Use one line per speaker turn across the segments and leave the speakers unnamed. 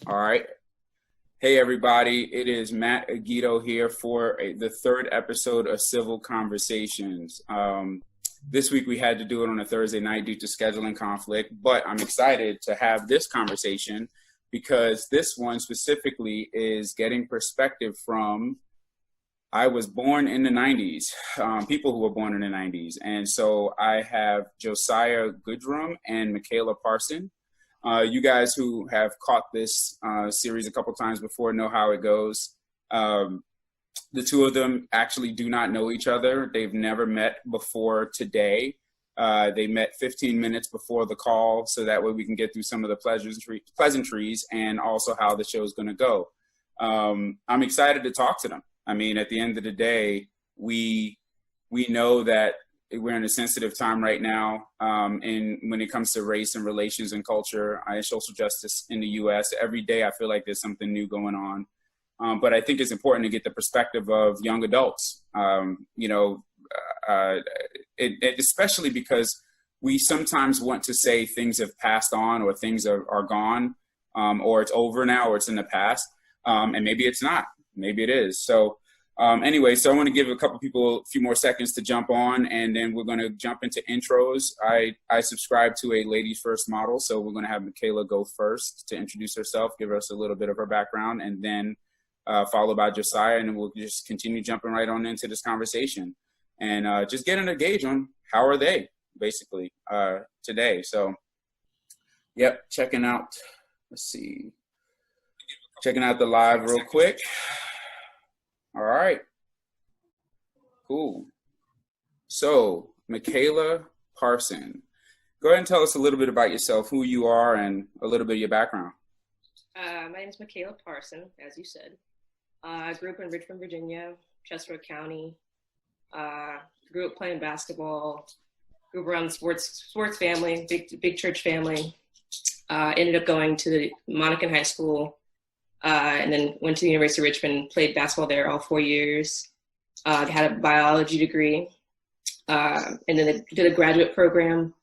All right. Hey, everybody. It is Matt Aguito here for the third episode of Civil Conversations. This week we had to do it on a Thursday night due to scheduling conflict, but I'm excited to have this conversation because this one specifically is getting perspective from I was born in the 90s, people who were born in the 90s. And so I have Josiah Goodrum and Michaela Parson. You guys who have caught this series a couple times before know how it goes. The two of them actually do not know each other. They've never met before today. They met 15 minutes before the call, so that way we can get through some of the pleasantries and also how the show is going to go. I'm excited to talk to them. I mean, at the end of the day, we know that we're in a sensitive time right now, and when it comes to race and relations and culture and social justice in the U.S. Every day I feel like there's something new going on. But I think it's important to get the perspective of young adults, especially because we sometimes want to say things have passed on or things are gone, or it's over now or it's in the past. And maybe it's not. Maybe it is. So anyway, so I want to give a couple people a few more seconds to jump on, and then we're going to jump into intros. I subscribe to a ladies first model, so we're going to have Michaela go first to introduce herself, give us a little bit of her background, and then followed by Josiah, and then we'll just continue jumping right on into this conversation and just getting a gauge on how are they basically today. So, yep, checking out the live real quick. All right, cool. So, Michaela Parson, go ahead and tell us a little bit about yourself, who you are, and a little bit of your background.
My name is Michaela Parson, as you said. I grew up in Richmond, Virginia, Chesapeake County. Grew up playing basketball. Grew up around sports family, big church family. Ended up going to the Monacan High School, and then went to the University of Richmond. Played basketball there all 4 years. Had a biology degree, and then did a graduate program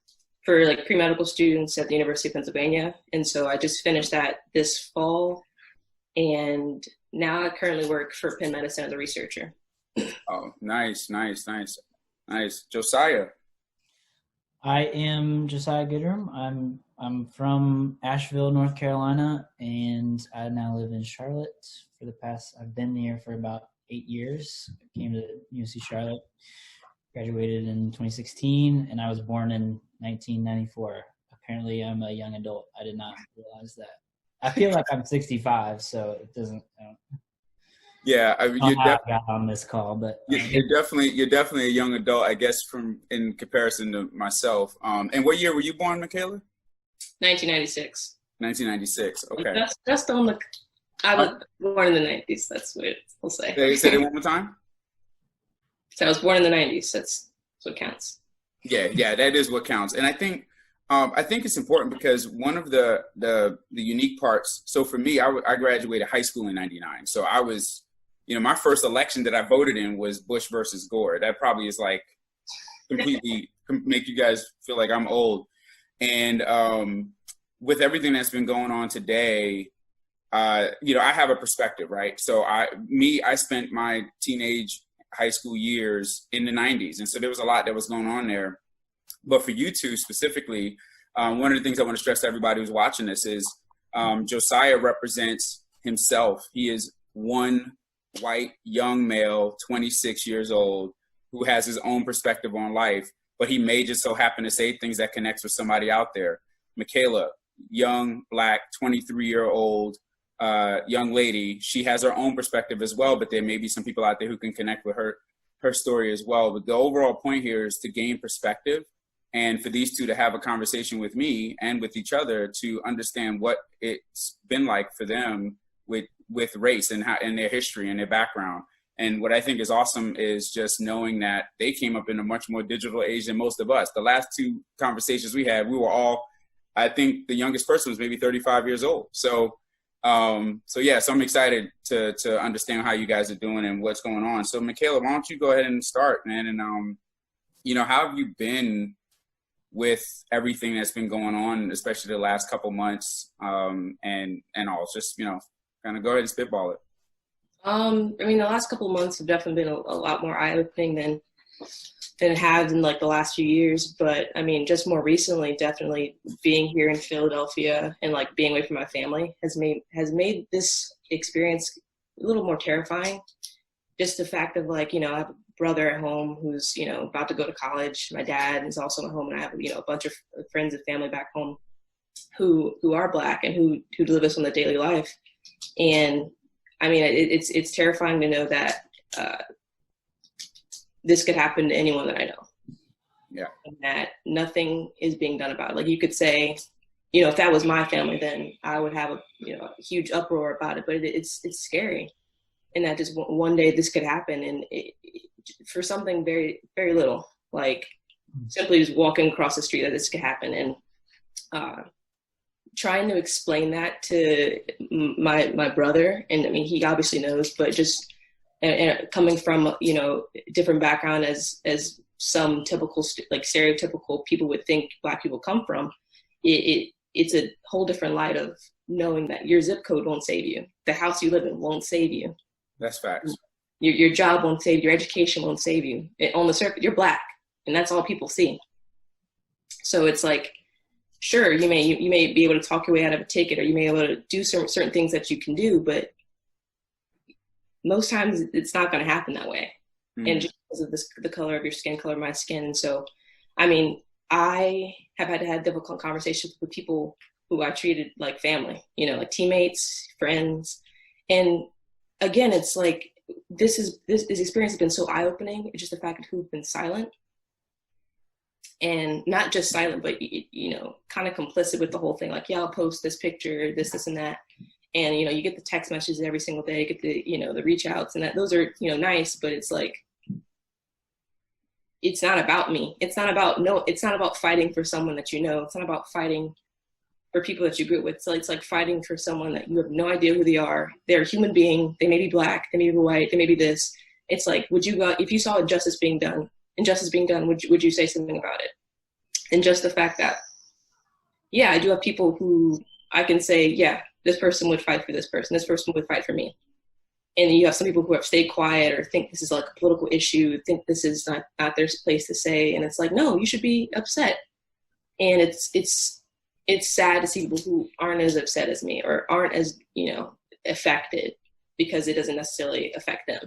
for like pre-medical students at the University of Pennsylvania. And so I just finished that this fall, and now I currently work for Penn Medicine as a researcher.
Oh, nice. Josiah.
I am Josiah Goodrum. I'm from Asheville, North Carolina, and I now live in Charlotte. I've been here for about 8 years. I came to UC Charlotte, graduated in 2016, and I was born in 1994. Apparently, I'm a young adult. I did not realize that. I feel like I'm 65, so it doesn't.
Yeah, I
got on this call, but
you're definitely a young adult, I guess, in comparison to myself. And what year were you born, Michaela?
1996.
1996. Okay.
That's the only. I was born in the 90s. That's what we'll say.
Say it one more time.
So I was born in the 90s. That's what counts.
Yeah, that is what counts. And I think it's important because one of the unique parts. So for me, I graduated high school in '99. So I was, my first election that I voted in was Bush versus Gore. That probably is like completely make you guys feel like I'm old. And with everything that's been going on today, I have a perspective, right? So I spent my teenage high school years in the 90s. And so there was a lot that was going on there. But for you two specifically, one of the things I want to stress to everybody who's watching this is Josiah represents himself. He is one white young male, 26 years old, who has his own perspective on life, but he may just so happen to say things that connects with somebody out there. Michaela, young, Black, 23-year-old young lady, she has her own perspective as well, but there may be some people out there who can connect with her story as well. But the overall point here is to gain perspective and for these two to have a conversation with me and with each other to understand what it's been like for them with race and their history and their background. And what I think is awesome is just knowing that they came up in a much more digital age than most of us. The last two conversations we had, we were all, I think the youngest person was maybe 35 years old. So I'm excited to understand how you guys are doing and what's going on. So Michaela, why don't you go ahead and start, man? And how have you been with everything that's been going on, especially the last couple months, and all? Just, kind of go ahead and spitball it.
I mean, the last couple of months have definitely been a lot more eye-opening than it has in like the last few years. But I mean, just more recently, definitely being here in Philadelphia and like being away from my family has made this experience a little more terrifying. Just the fact of like, I have a brother at home who's, about to go to college. My dad is also at home, and I have, a bunch of friends and family back home who are Black and who live this on the daily life. And I mean, it's terrifying to know that this could happen to anyone that I know.
Yeah.
And that nothing is being done about it. Like you could say, if that was my family, then I would have a huge uproar about it. But it's scary, and that just one day this could happen, and for something very, very little, like simply just walking across the street, that this could happen. And trying to explain that to my brother, and I mean, he obviously knows, but just and coming from different background as some typical like stereotypical people would think Black people come from, it's a whole different light of knowing that your zip code won't save you, the house you live in won't save you.
That's facts.
Your job won't save you, your education won't save you. On the surface, you're Black, and that's all people see. So it's like, sure, you may be able to talk your way out of a ticket, or you may be able to do certain things that you can do, but most times it's not going to happen that way. Mm. And just because of the color of your skin, color of my skin. And so, I mean, I have had to have difficult conversations with people who I treated like family, like teammates, friends. And again, it's like, this experience has been so eye-opening. It's just the fact of who've been silent. And not just silent, but, kind of complicit with the whole thing. Like, yeah, I'll post this picture, this, and that. And, you get the text messages every single day, you get the, the reach outs, and that those are, nice, but it's like, it's not about me. It's not about fighting for someone that It's not about fighting for people that you grew up with. So it's like fighting for someone that you have no idea who they are. They're a human being. They may be Black, they may be white, they may be this. It's like, would you go, if you saw injustice being done, would you say something about it? And just the fact that, yeah, I do have people who I can say, yeah, this person would fight for this person would fight for me. And you have some people who have stayed quiet or think this is like a political issue, think this is not their place to say. And it's like, no, you should be upset. And it's sad to see people who aren't as upset as me or aren't as, affected, because it doesn't necessarily affect them.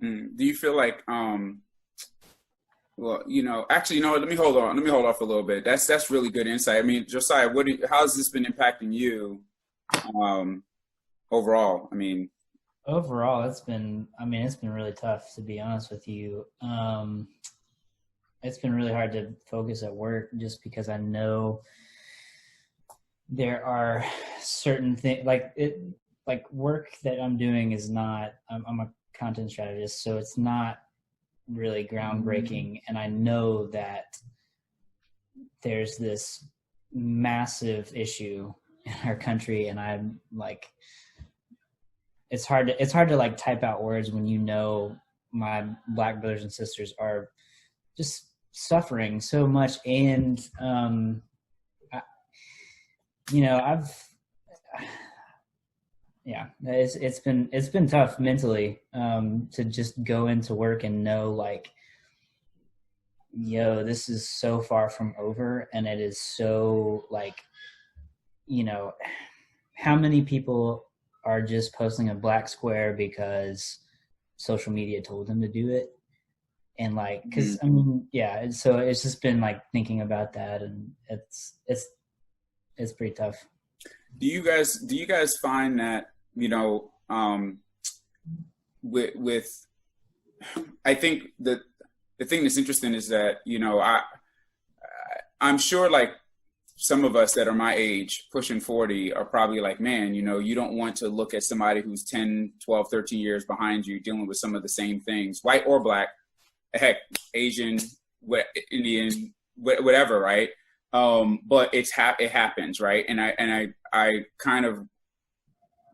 Do you feel like, well, actually, let me hold off a little bit. That's really good insight. I mean, Josiah, how has this been impacting you overall? I mean,
overall, it's been really tough, to be honest with you. It's been really hard to focus at work, just because I know there are certain things like work that I'm doing is not, I'm a content strategist, so it's not really groundbreaking. And I know that there's this massive issue in our country, and I'm like, it's hard to like type out words when my Black brothers and sisters are just suffering so much. And it's been tough mentally to just go into work and know, like, this is so far from over, and it is so, like, how many people are just posting a black square because social media told them to do it. And like, cause I mean, yeah. So it's just been like thinking about that, and it's pretty tough.
Do you guys find that, with I think the thing that's interesting is that, I'm sure, like, some of us that are my age, pushing 40, are probably like, man, you don't want to look at somebody who's 10, 12, 13 years behind you dealing with some of the same things, white or Black, heck, Asian, Indian, whatever, right? But it happens, right? And I kind of,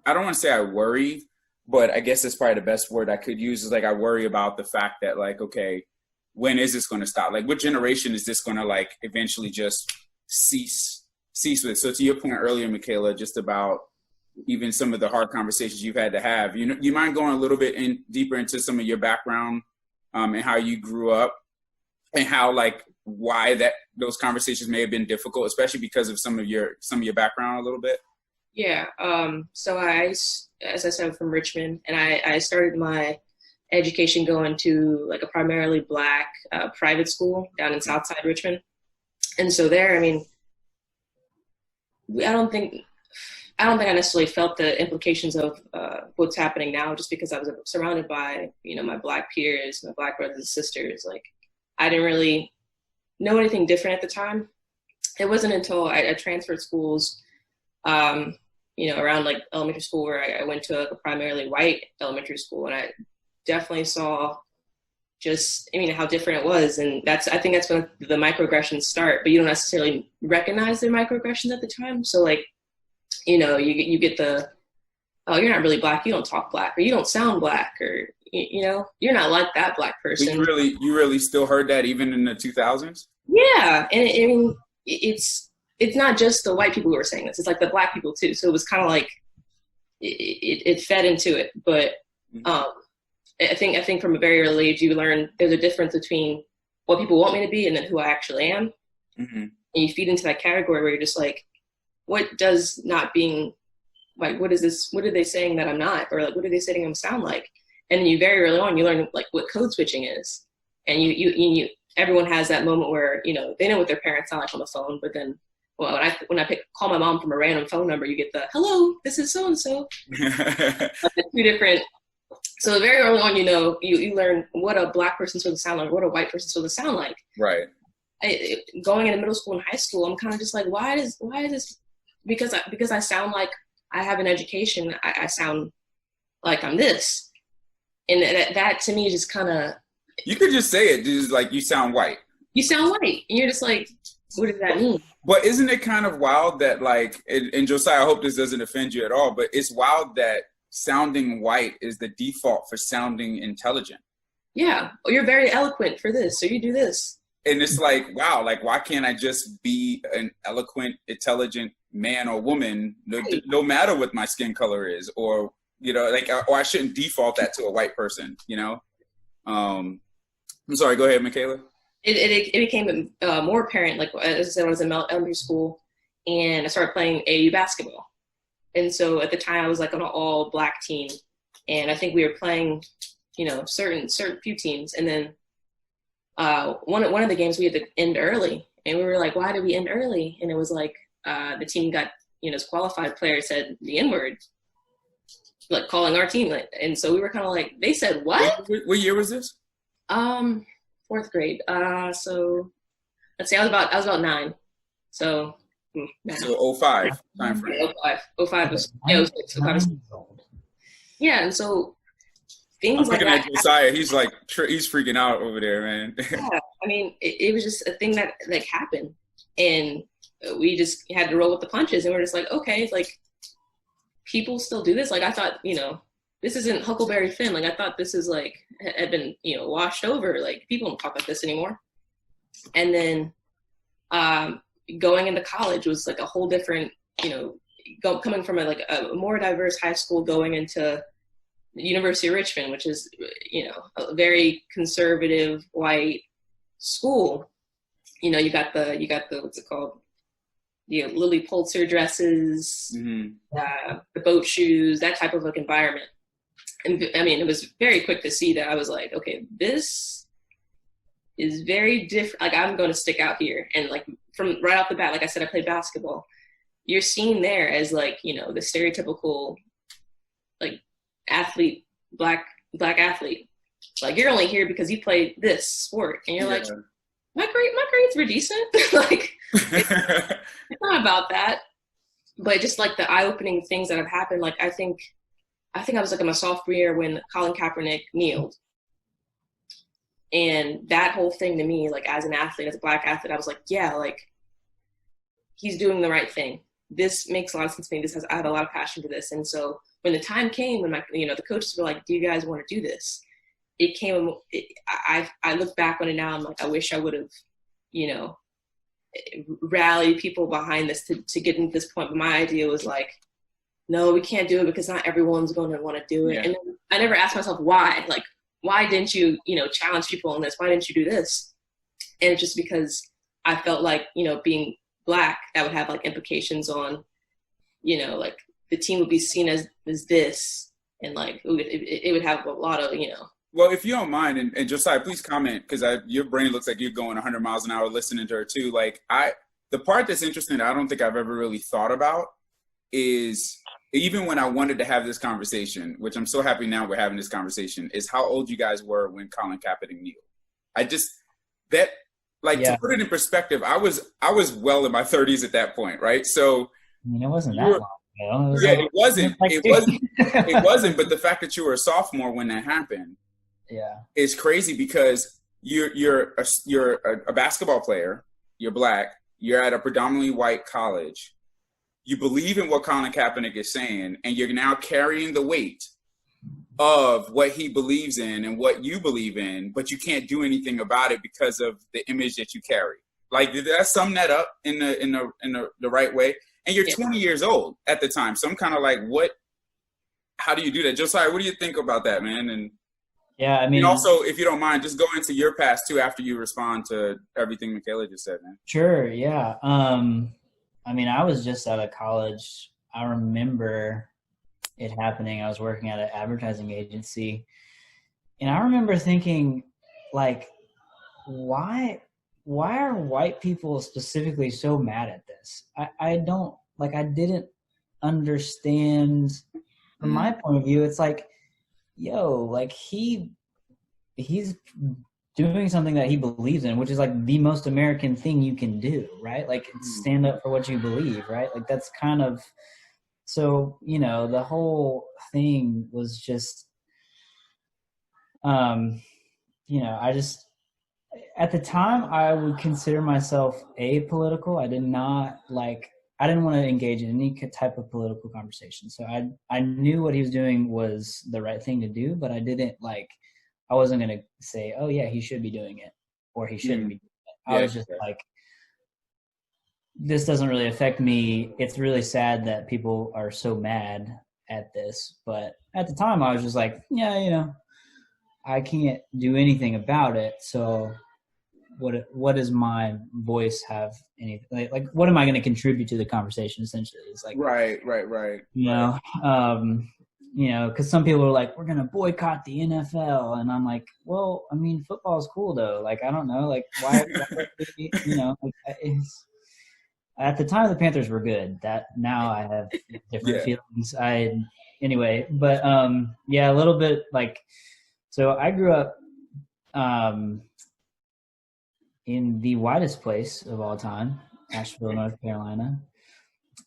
I don't want to say I worry, but I guess that's probably the best word I could use, is like, I worry about the fact that, like, okay, when is this going to stop? Like, what generation is this going to like eventually just cease with? So to your point earlier, Michaela, just about even some of the hard conversations you've had to have, you mind going a little bit deeper into some of your background and how you grew up and how like why those conversations may have been difficult, especially because of some of your background a little bit?
Yeah. So as I said, I'm from Richmond, and I started my education going to like a primarily Black private school down in Southside Richmond. And so there, I mean, I don't think I necessarily felt the implications of what's happening now, just because I was surrounded by, my Black peers, my Black brothers and sisters. Like, I didn't really know anything different at the time. It wasn't until I transferred schools, around like elementary school, where I went to a primarily white elementary school, and I definitely saw how different it was. And I think that's when the microaggressions start, but you don't necessarily recognize the microaggressions at the time. So like, you get the, oh, you're not really Black, you don't talk Black, or you don't sound Black, or, you're not like that Black person.
You really still heard that even in the 2000s?
Yeah. And it's not just the white people who were saying this, it's like the Black people too. So it was kind of like, it fed into it. But I think from a very early age, you learn there's a difference between what people want me to be and then who I actually am. Mm-hmm. And you feed into that category where you're just like, what does not being, like, what is this? What are they saying that I'm not? Or like, what are they saying I'm sound like? And then you very early on, you learn like what code switching is. And you everyone has that moment where, they know what their parents sound like on the phone, but then, well, when I call my mom from a random phone number, you get the, hello, this is so-and-so. Two different. So very early on, you learn what a Black person's supposed to sound like, what a white person's supposed to sound like.
Right.
Going into middle school and high school, I'm kind of just like, why is this? Because I sound like I have an education, I sound like I'm this. And that to me is just kind of.
You could just say it, just like you sound white.
You sound white. And you're just like, what does that mean?
But isn't it kind of wild that like, and Josiah, I hope this doesn't offend you at all, but it's wild that sounding white is the default for sounding intelligent.
Yeah. Oh, you're very eloquent for this, so you do this.
And it's like, wow, like, why can't I just be an eloquent, intelligent man or woman, no matter what my skin color is, or, or I shouldn't default that to a white person, I'm sorry, go ahead, Michaela.
It became more apparent, like, as I said, I was in elementary school, and I started playing AAU basketball. And so at the time, I was like on an all Black team, and I think we were playing, certain few teams. And then one of the games we had to end early, and we were like, why did we end early? And it was like the team got, this qualified player said the N-word, like calling our team. And so we were kind of like, they said what?
What year was this?
Fourth grade. So let's say I was about 9. So.
So 05 time frame.
05 was, yeah, 05 was, yeah, and so things like that. I'm looking
at Josiah, he's like, he's freaking out over there, man.
Yeah, I mean, it was just a thing that like happened, and we just had to roll with the punches, and we're just like, okay, like, people still do this. Like, I thought, this isn't Huckleberry Finn. Like, I thought this is like, had been, washed over. Like, people don't talk like this anymore. And then, going into college was like a whole different, coming from a more diverse high school, going into the University of Richmond, which is, a very conservative white school. You got the what's it called? Lily Pulitzer dresses, mm-hmm. The boat shoes, that type of like environment. And I mean, it was very quick to see that I was like, okay, this is very different. Like, I'm going to stick out here. And like, from right off the bat, like I said, I played basketball. You're seen there as like, the stereotypical like athlete, black athlete. Like, you're only here because you played this sport. And you're like, my grades were decent. Like, it's not about that. But just like the eye-opening things that have happened, like I think I was like in my sophomore year when Colin Kaepernick kneeled. And that whole thing to me, like as an athlete, as a Black athlete, I was like, yeah, like he's doing the right thing. This makes a lot of sense to me. I have a lot of passion for this. And so when the time came, when the coaches were like, do you guys want to do this? I look back on it now, I'm like, I wish I would have, rallied people behind this to get into this point. But my idea was like, no, we can't do it because not everyone's going to want to do it. Yeah. And I never asked myself why. Like, why didn't you, challenge people on this? Why didn't you do this? And it's just because I felt like, being Black, that would have like implications on, like the team would be seen as this, and like it would have a lot of,
Well, if you don't mind, and Josiah, please comment, because your brain looks like you're going 100 miles an hour listening to her too. Like the part that's interesting that I don't think I've ever really thought about is, even when I wanted to have this conversation, which I'm so happy now we're having this conversation, is how old you guys were when Colin Kaepernick kneeled. To put it in perspective, I was well in my 30s at that point, right? So
I mean, it wasn't that long ago.
It wasn't. But the fact that you were a sophomore when that happened, is crazy, because you're a basketball player, you're Black, you're at a predominantly white college, you believe in what Colin Kaepernick is saying, and you're now carrying the weight of what he believes in and what you believe in, but you can't do anything about it because of the image that you carry. Like, did that sum that up in the right way? And you're 20 years old at the time, so I'm kind of like, how do you do that? Josiah, what do you think about that, man? And
yeah, I mean,
and also, if you don't mind, just go into your past too after you respond to everything Michaela just said, man.
Sure, yeah. I mean, I was just out of college. I remember it happening. I was working at an advertising agency, and I remember thinking, like, why are white people specifically so mad at this? I didn't understand. From my point of view, it's like, like he's doing something that he believes in, which is like the most American thing you can do, right? Like, stand up for what you believe, right? Like, that's kind of, so, the whole thing was just, I just, at the time I would consider myself apolitical. I didn't want to engage in any type of political conversation. So I knew what he was doing was the right thing to do, but I wasn't going to say, oh yeah, he should be doing it, or he shouldn't be doing it. I was just like, this doesn't really affect me. It's really sad that people are so mad at this. But at the time I was just like, I can't do anything about it. So what does my voice have anything, like what am I going to contribute to the conversation, essentially? It's like,
right.
Because some people are like, we're going to boycott the NFL. And I'm like, well, I mean, football is cool though. Like, I don't know, like why at the time the Panthers were good. That now I have different feelings. But a little bit like, so I grew up in the whitest place of all time, Asheville, North Carolina.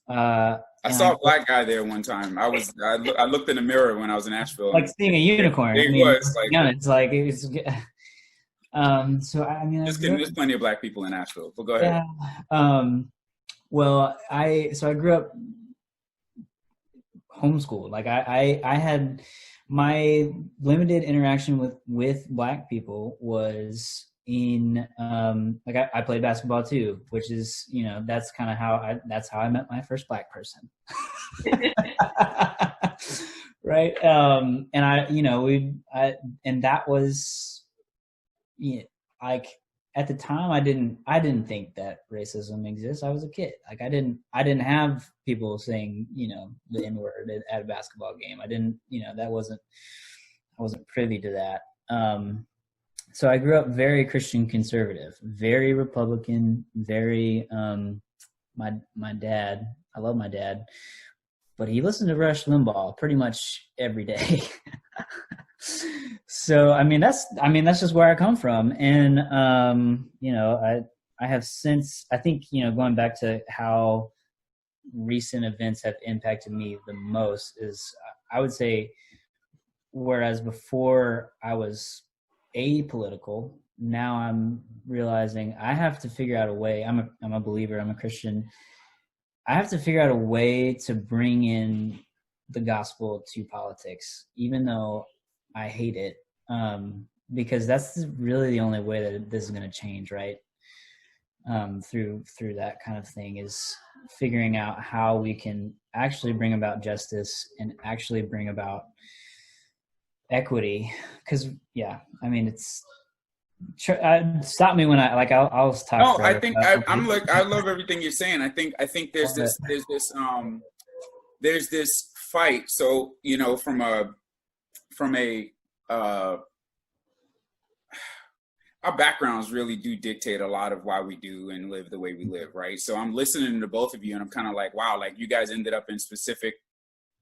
I saw a Black guy there one time. I looked in the mirror when I was in Asheville.
Like seeing a unicorn. It's like it was. So I mean,
just kidding. There's plenty of Black people in Asheville. But go ahead.
Yeah. Well, I grew up homeschooled. Like I had my limited interaction with Black people was in I played basketball too, which is that's kind of how I met my first Black person. Right. And and that was like at the time I didn't think that racism exists. I was a kid. Like I didn't have people saying the N-word at a basketball game. I didn't I wasn't privy to that. So I grew up very Christian conservative, very Republican, very my dad, I love my dad, but he listened to Rush Limbaugh pretty much every day. So I mean that's just where I come from. And I have since, I think going back to how recent events have impacted me the most is, I would say, whereas before I was apolitical, now I'm realizing I have to figure out a way. I'm a believer, I'm a Christian. I have to figure out a way to bring in the gospel to politics, even though I hate it. because that's really the only way that this is going to change, right? Through that kind of thing, is figuring out how we can actually bring about justice and actually bring about equity. Because I mean, it's stop me when I'll talk.
No,
forever.
I think I love everything you're saying. I think there's this fight. So, you know, from a our backgrounds really do dictate a lot of why we do and live the way we live, right? So I'm listening to both of you and I'm kind of like, wow, like you guys ended up in specific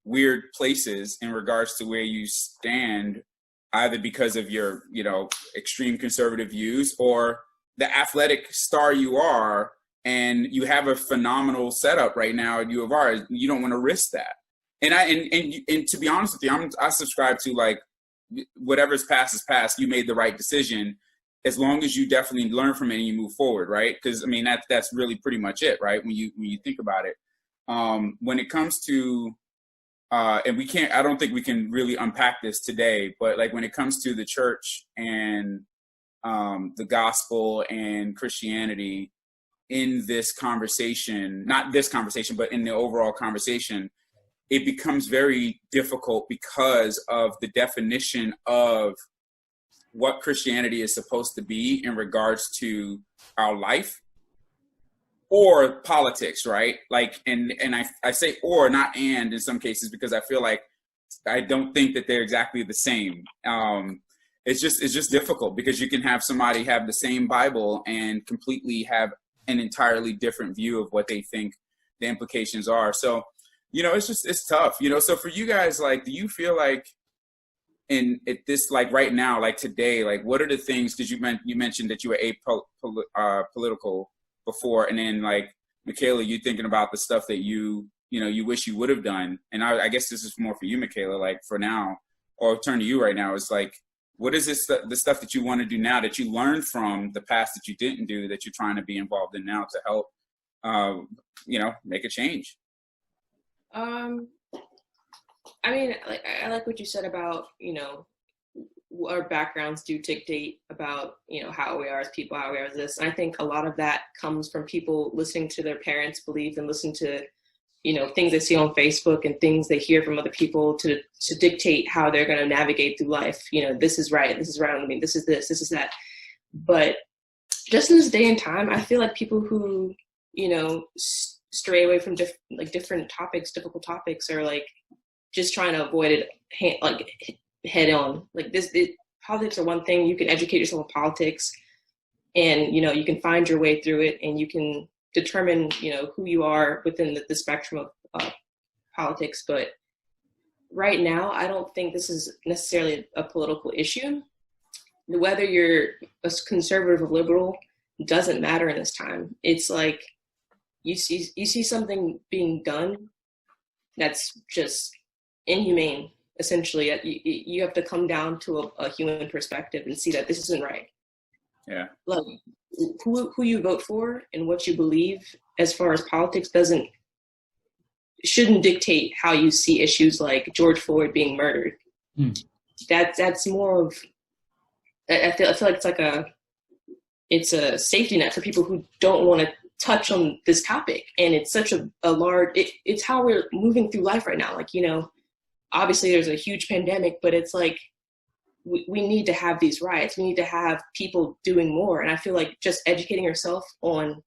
weird places in regards to where you stand, either because of your, you know, extreme conservative views or the athletic star you are, and you have a phenomenal setup right now at U of R. You don't want to risk that. And to be honest with you, I subscribe to, like, whatever's past is past. You made the right decision, as long as you definitely learn from it and you move forward, right? Because I mean that's really pretty much it, right? When you think about it, when it comes to and I don't think we can really unpack this today, but like when it comes to the church and the gospel and Christianity in this conversation, not this conversation, but in the overall conversation, it becomes very difficult because of the definition of what Christianity is supposed to be in regards to our life or politics, right? Like, and I say or, not and, in some cases, because I feel like I don't think that they're exactly the same. It's just difficult because you can have somebody have the same Bible and completely have an entirely different view of what they think the implications are. So, you know, it's tough, you know. So for you guys, like, do you feel like like right now, like today, like what are the things, because you mentioned that you were political before, and then like Michaela, you thinking about the stuff that you wish you would have done, and I guess this is more for you, Michaela, like for now, or turn to you right now, is like, what is the stuff that you want to do now that you learned from the past that you didn't do, that you're trying to be involved in now to help make a change?
I mean, like, I like what you said about, you know, our backgrounds do dictate about, you know, how we are as people, how we are as this. And I think a lot of that comes from people listening to their parents' beliefs and listening to, you know, things they see on Facebook and things they hear from other people to dictate how they're going to navigate through life. You know, this is right, this is wrong. I mean, this is this is that. But just in this day and time, I feel like people who, you know, stray away from different topics, difficult topics, are like just trying to avoid it head on. Like politics are one thing. You can educate yourself on politics, and, you know, you can find your way through it, and you can determine, you know, who you are within the spectrum of politics. But right now, I don't think this is necessarily a political issue. Whether you're a conservative or liberal doesn't matter in this time. It's like you see something being done that's just inhumane. Essentially, you have to come down to a human perspective and see that this isn't right.
Yeah.
Like, who you vote for and what you believe as far as politics shouldn't dictate how you see issues like George Floyd being murdered. That's more of, I feel like it's a safety net for people who don't want to touch on this topic. And it's such a large, it's how we're moving through life right now. Like, you know, obviously there's a huge pandemic, but it's like, we need to have these riots. We need to have people doing more. And I feel like just educating yourself on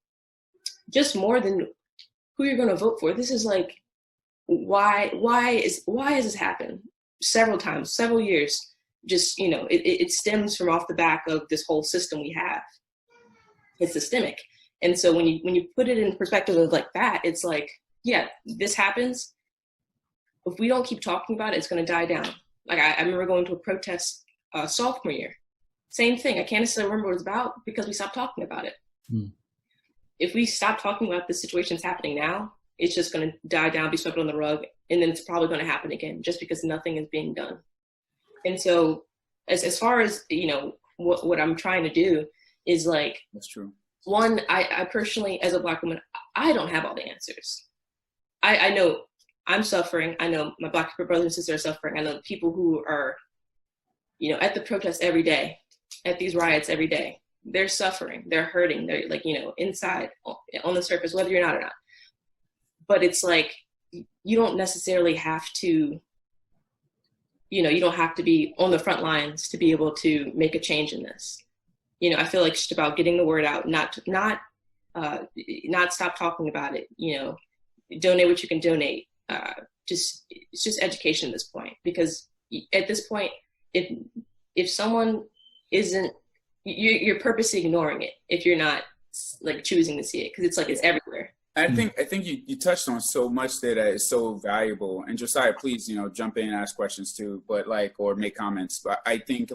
just more than who you're going to vote for. This is like, why is this happened several times, several years? Just, you know, it stems from off the back of this whole system we have. It's systemic. And so when you put it in perspective of like that, it's like, yeah, this happens. If we don't keep talking about it, it's going to die down. Like I remember going to a protest sophomore year. Same thing. I can't necessarily remember what it's about because we stopped talking about it. If we stop talking about the situation that's happening now, it's just going to die down, be swept on the rug, and then it's probably going to happen again just because nothing is being done. And so as far as, you know, what I'm trying to do is like,
that's true.
One, I personally, as a Black woman, I don't have all the answers. I know I'm suffering. I know my Black brothers and sisters are suffering. I know the people who are, at the protests every day, at these riots every day. They're suffering, they're hurting, they're like, inside, on the surface, whether you're not or not. But it's like, you don't necessarily have to, you don't have to be on the front lines to be able to make a change in this. I feel like it's just about getting the word out, not stop talking about it, donate what you can donate. It's just education at this point, because at this point, if someone isn't, you're purposely ignoring it if you're not like choosing to see it, because it's like it's everywhere.
I think you touched on so much that is so valuable. And Josiah, please, jump in and ask questions too, but or make comments. But I think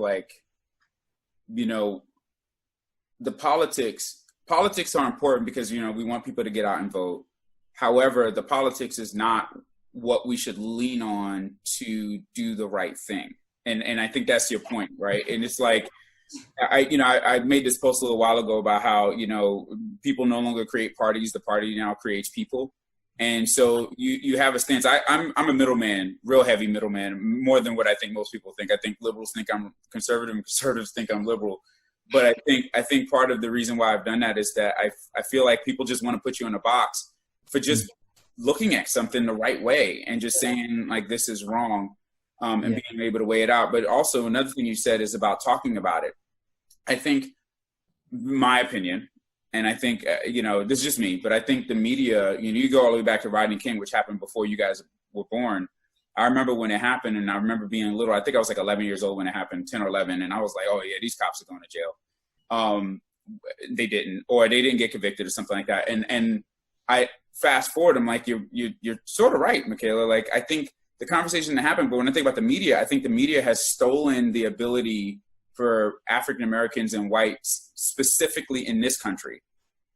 the politics are important because, we want people to get out and vote. However, the politics is not what we should lean on to do the right thing. And I think that's your point, right? And it's like, I made this post a little while ago about how, people no longer create parties. The party now creates people. And so you have a stance. I'm a middleman, real heavy middleman, more than what I think most people think. I think liberals think I'm conservative and conservatives think I'm liberal. But I think part of the reason why I've done that is that I feel like people just want to put you in a box for just looking at something the right way and just saying like, this is wrong. And being able to weigh it out. But also another thing you said is about talking about it. I think, my opinion, and I think, this is just me, but I think the media, you go all the way back to Rodney King, which happened before you guys were born. I remember when it happened, and I remember being little. I think I was like 11 years old when it happened, 10 or 11. And I was like, oh, yeah, these cops are going to jail. They didn't, or they didn't get convicted or something like that. And I fast forward, I'm like, you're sort of right, Michaela. Like, I think the conversation that happened, but when I think about the media, I think the media has stolen the ability for African Americans and whites, specifically in this country.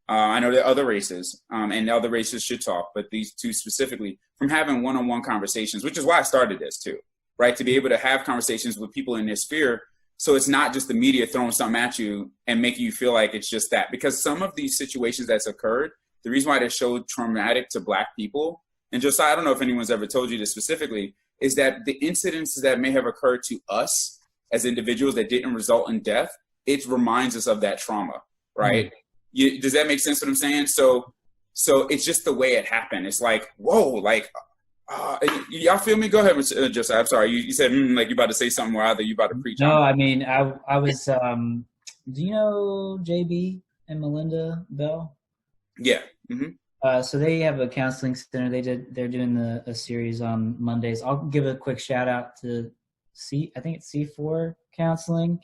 I know there are other races, and the other races should talk, but these two specifically, from having one-on-one conversations, which is why I started this too, right? To be able to have conversations with people in their sphere, so it's not just the media throwing something at you and making you feel like it's just that. Because some of these situations that's occurred, the reason why they're so traumatic to Black people, and Josiah, I don't know if anyone's ever told you this specifically, is that the incidents that may have occurred to us as individuals that didn't result in death, it reminds us of that trauma, right? Mm-hmm. Does that make sense what I'm saying? So it's just the way it happened. It's like, whoa, y'all feel me? Go ahead, Josiah. I'm sorry. You said, like you're about to say something or either you about to preach.
No, I mean, I was, do you know JB and Melinda Bell?
Yeah. Mm-hmm.
So they have a counseling center. They're doing a series on Mondays. I'll give a quick shout out to I think it's C4 Counseling.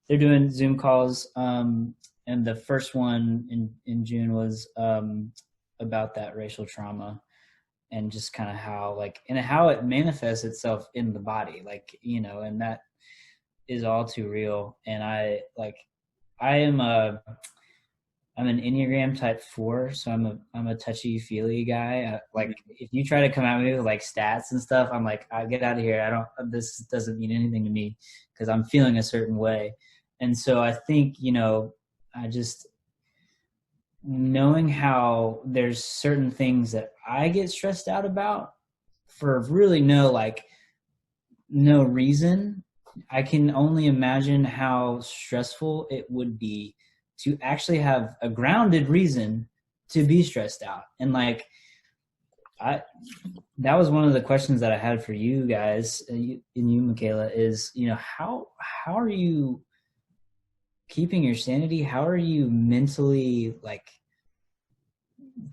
They're doing Zoom calls. And the first one in June was about that racial trauma and just kind of how it manifests itself in the body, and that is all too real. And I'm an Enneagram type 4, so I'm a touchy-feely guy. If you try to come at me with stats and stuff, I'm like, I get out of here. This doesn't mean anything to me because I'm feeling a certain way. And so I think, I just knowing how there's certain things that I get stressed out about for really no reason. I can only imagine how stressful it would be to actually have a grounded reason to be stressed out. And that was one of the questions that I had for you guys and you, Michaela, is, how are you keeping your sanity? How are you mentally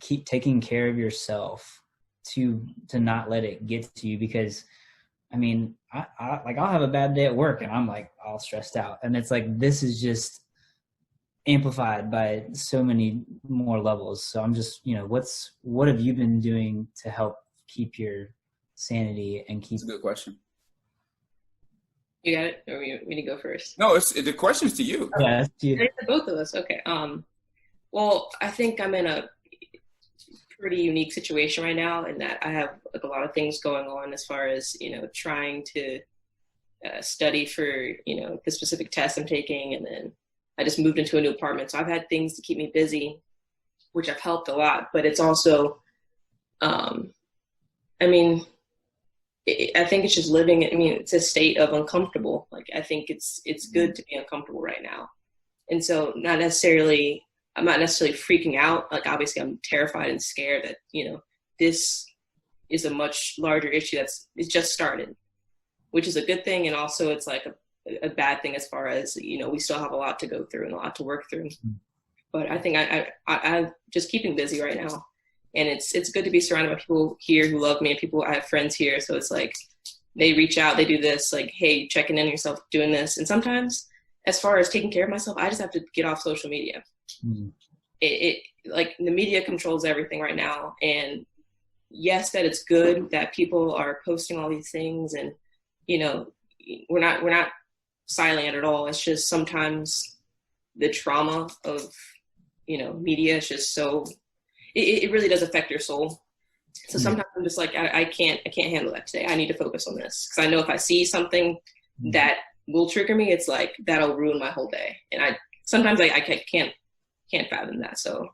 keep taking care of yourself to not let it get to you? Because I mean, I'll have a bad day at work and I'm all stressed out. And it's this is just amplified by so many more levels. So I'm just, what have you been doing to help keep your sanity and keep?
That's a good question.
You got it? Or me to go first?
No, the question's to you.
Yeah, it's to you.
It's to both of us. Okay. Well, I think I'm in a pretty unique situation right now in that I have a lot of things going on as far as, trying to study for, the specific test I'm taking. And then I just moved into a new apartment. So I've had things to keep me busy, which have helped a lot. But it's also, I think it's just living. I mean, it's a state of uncomfortable. Like, I think it's good to be uncomfortable right now. And so I'm not necessarily freaking out. Like, obviously I'm terrified and scared that, this is a much larger issue it's just started, which is a good thing. And also it's like a bad thing as far as, we still have a lot to go through and a lot to work through. But I think I'm just keeping busy right now. And it's good to be surrounded by people here who love me, and people, I have friends here. So it's like, they reach out, they do this, like, hey, checking in on yourself, doing this. And sometimes, as far as taking care of myself, I just have to get off social media. It like, the media controls everything right now. And yes, that it's good that people are posting all these things, and, we're not silent at all. It's just sometimes the trauma of, media is just so, it really does affect your soul. So sometimes I'm just like, I can't handle that today. I need to focus on this. Because I know if I see something that will trigger me, it's like, that'll ruin my whole day. And I can't fathom that. So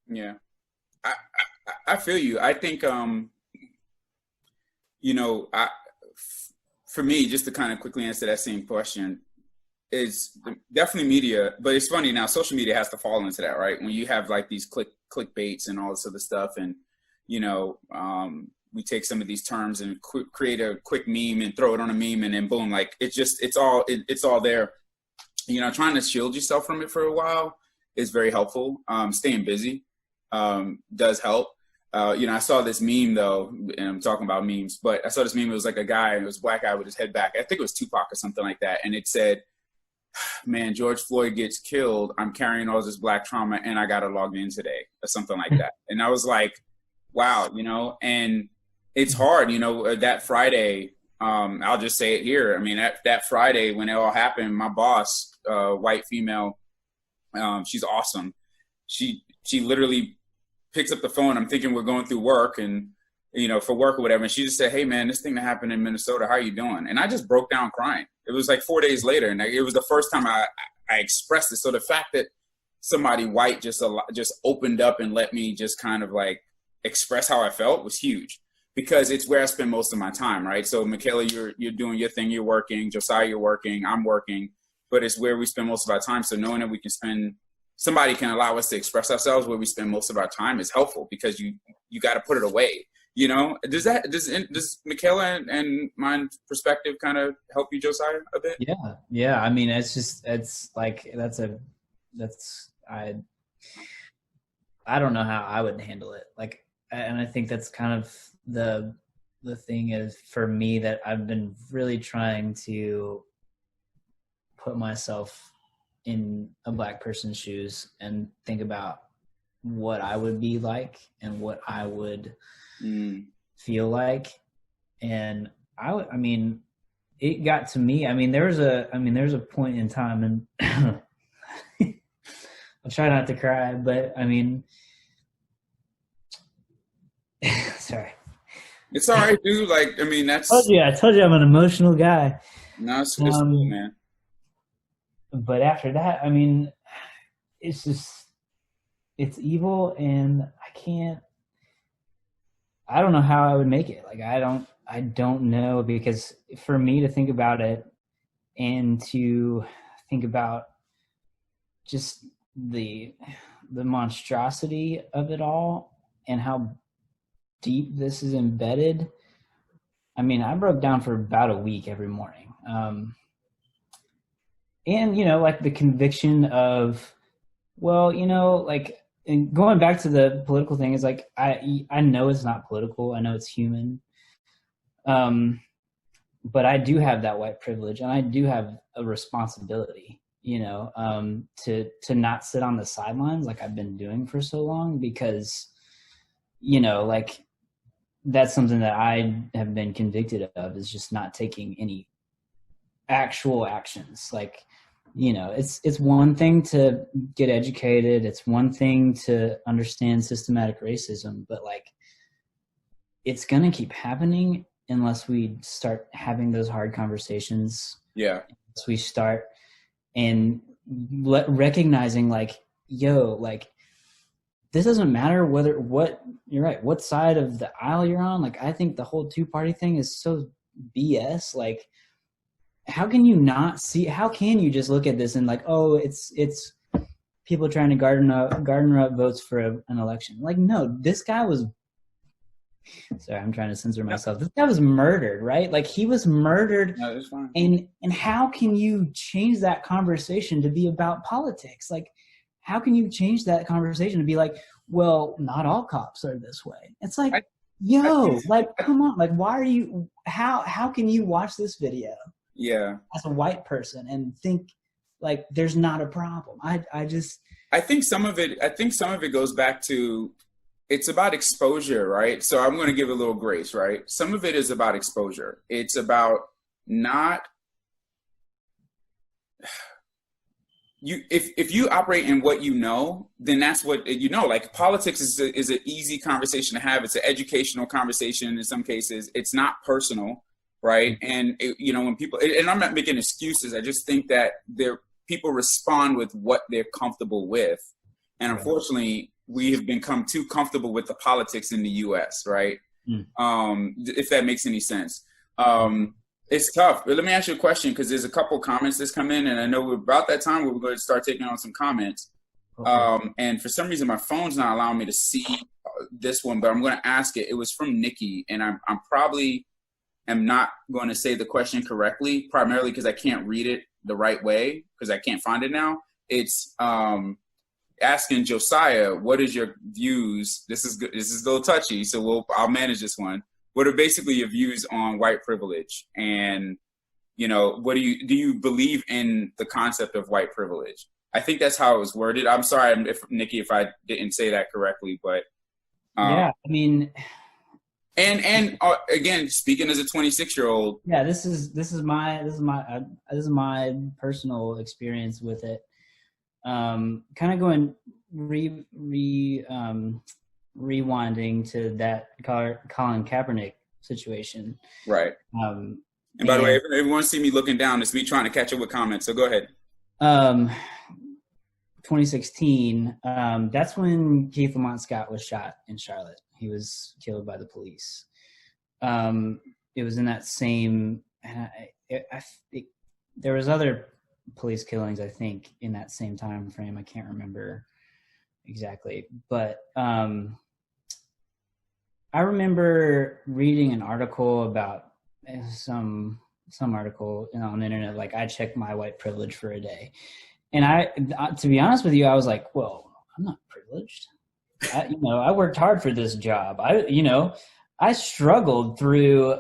yeah, I feel you. I think for me, just to kind of quickly answer that same question, is definitely media. But it's funny now, social media has to fall into that, right? When you have like these clickbaits and all this other stuff, and we take some of these terms and create a quick meme and throw it on a meme, and then boom, like it's all there. Trying to shield yourself from it for a while is very helpful. Staying busy does help. I saw this meme though, and I'm talking about memes, but I saw this meme. It was like a guy, it was a black guy with his head back. I think it was Tupac or something like that. And it said, man, George Floyd gets killed. I'm carrying all this black trauma, and I got to log in today, or something like that. And I was like, wow, and it's hard, that Friday, I'll just say it here. I mean, that Friday when it all happened, my boss, white female, she's awesome. She literally picks up the phone. I'm thinking we're going through work and, for work or whatever. And she just said, hey man, this thing that happened in Minnesota, how are you doing? And I just broke down crying. It was like 4 days later. And it was the first time I expressed it. So the fact that somebody white just opened up and let me just kind of like express how I felt was huge, because it's where I spend most of my time. Right. So Michaela, you're doing your thing. You're working. Josiah, you're working. I'm working, but it's where we spend most of our time. So knowing that somebody can allow us to express ourselves where we spend most of our time is helpful, because you got to put it away. Does Michaela and my perspective kind of help you, Josiah, a bit?
Yeah. I mean, I don't know how I would handle it. Like, and I think that's kind of the thing is for me, that I've been really trying to put myself in a black person's shoes and think about what I would be like and what I would feel like. And I mean, it got to me. I mean, there's a point in time, and I'll try not to cry, but I mean, sorry.
It's all right, dude. Like, I mean, that's.
I told you I'm an emotional guy.
No, it's cool, man.
But after that, I mean, it's evil, and I don't know how I would make it. Like, I don't know, because for me to think about it and to think about just the monstrosity of it all and how deep this is embedded. I mean, I broke down for about a week every morning. And, like the conviction of, well, like, and going back to the political thing is like, I know it's not political. I know it's human. But I do have that white privilege, and I do have a responsibility, to not sit on the sidelines like I've been doing for so long, because, like, that's something that I have been convicted of, is just not taking any actual actions. Like, it's one thing to get educated. It's one thing to understand systematic racism, but like, it's going to keep happening unless we start having those hard conversations.
Yeah.
Unless we start and recognizing like, yo, like, this doesn't matter you're right, what side of the aisle you're on. Like, I think the whole two-party thing is so BS. Like, how can you not see, how can you just look at this and like, oh, it's people trying to garner up votes for an election? Like, no, this guy was, sorry, I'm trying to censor myself. This guy was murdered, right? Like, he was murdered.
No, it's fine.
And how can you change that conversation to be about politics? Like, how can you change that conversation to be like, well, not all cops are this way? It's like, come on. Like, why are you, how can you watch this video as a white person and think like there's not a problem? I
think some of it goes back to, it's about exposure, right? So I'm going to give a little grace, right? Some of it is about exposure. It's about not, if you operate in what you know, then that's what you know. Like, politics is an easy conversation to have. It's an educational conversation in some cases. It's not personal, right? And when people, and I'm not making excuses, I just think that people respond with what they're comfortable with, and unfortunately, we have become too comfortable with the politics in the U.S., right? If that makes any sense. It's tough. But let me ask you a question, because there's a couple comments that's come in, and I know we're about that time where we're going to start taking on some comments. Okay. And for some reason, my phone's not allowing me to see this one, but I'm going to ask it. It was from Nikki, and I'm probably am not going to say the question correctly, primarily because I can't read it the right way, because I can't find it now. It's asking Josiah, what is your views? This is good. This is a little touchy, so I'll manage this one. What are basically your views on white privilege? And, what do you believe in the concept of white privilege? I think that's how it was worded. I'm sorry, Nikki, if I didn't say that correctly, but.
Yeah, I mean.
And again, speaking as a 26-year-old.
Yeah, this is my personal experience with it. Kind of going rewinding to that Colin Kaepernick situation.
Right. And by the way, if everyone see me looking down, it's me trying to catch up with comments. So go ahead.
2016, that's when Keith Lamont Scott was shot in Charlotte. He was killed by the police. It was in that same, there was other police killings, I think, in that same time frame. I can't remember exactly, but I remember reading an article about some article on the internet, like, I checked my white privilege for a day. And I to be honest with you, I was like, well, I'm not privileged. I worked hard for this job. I struggled through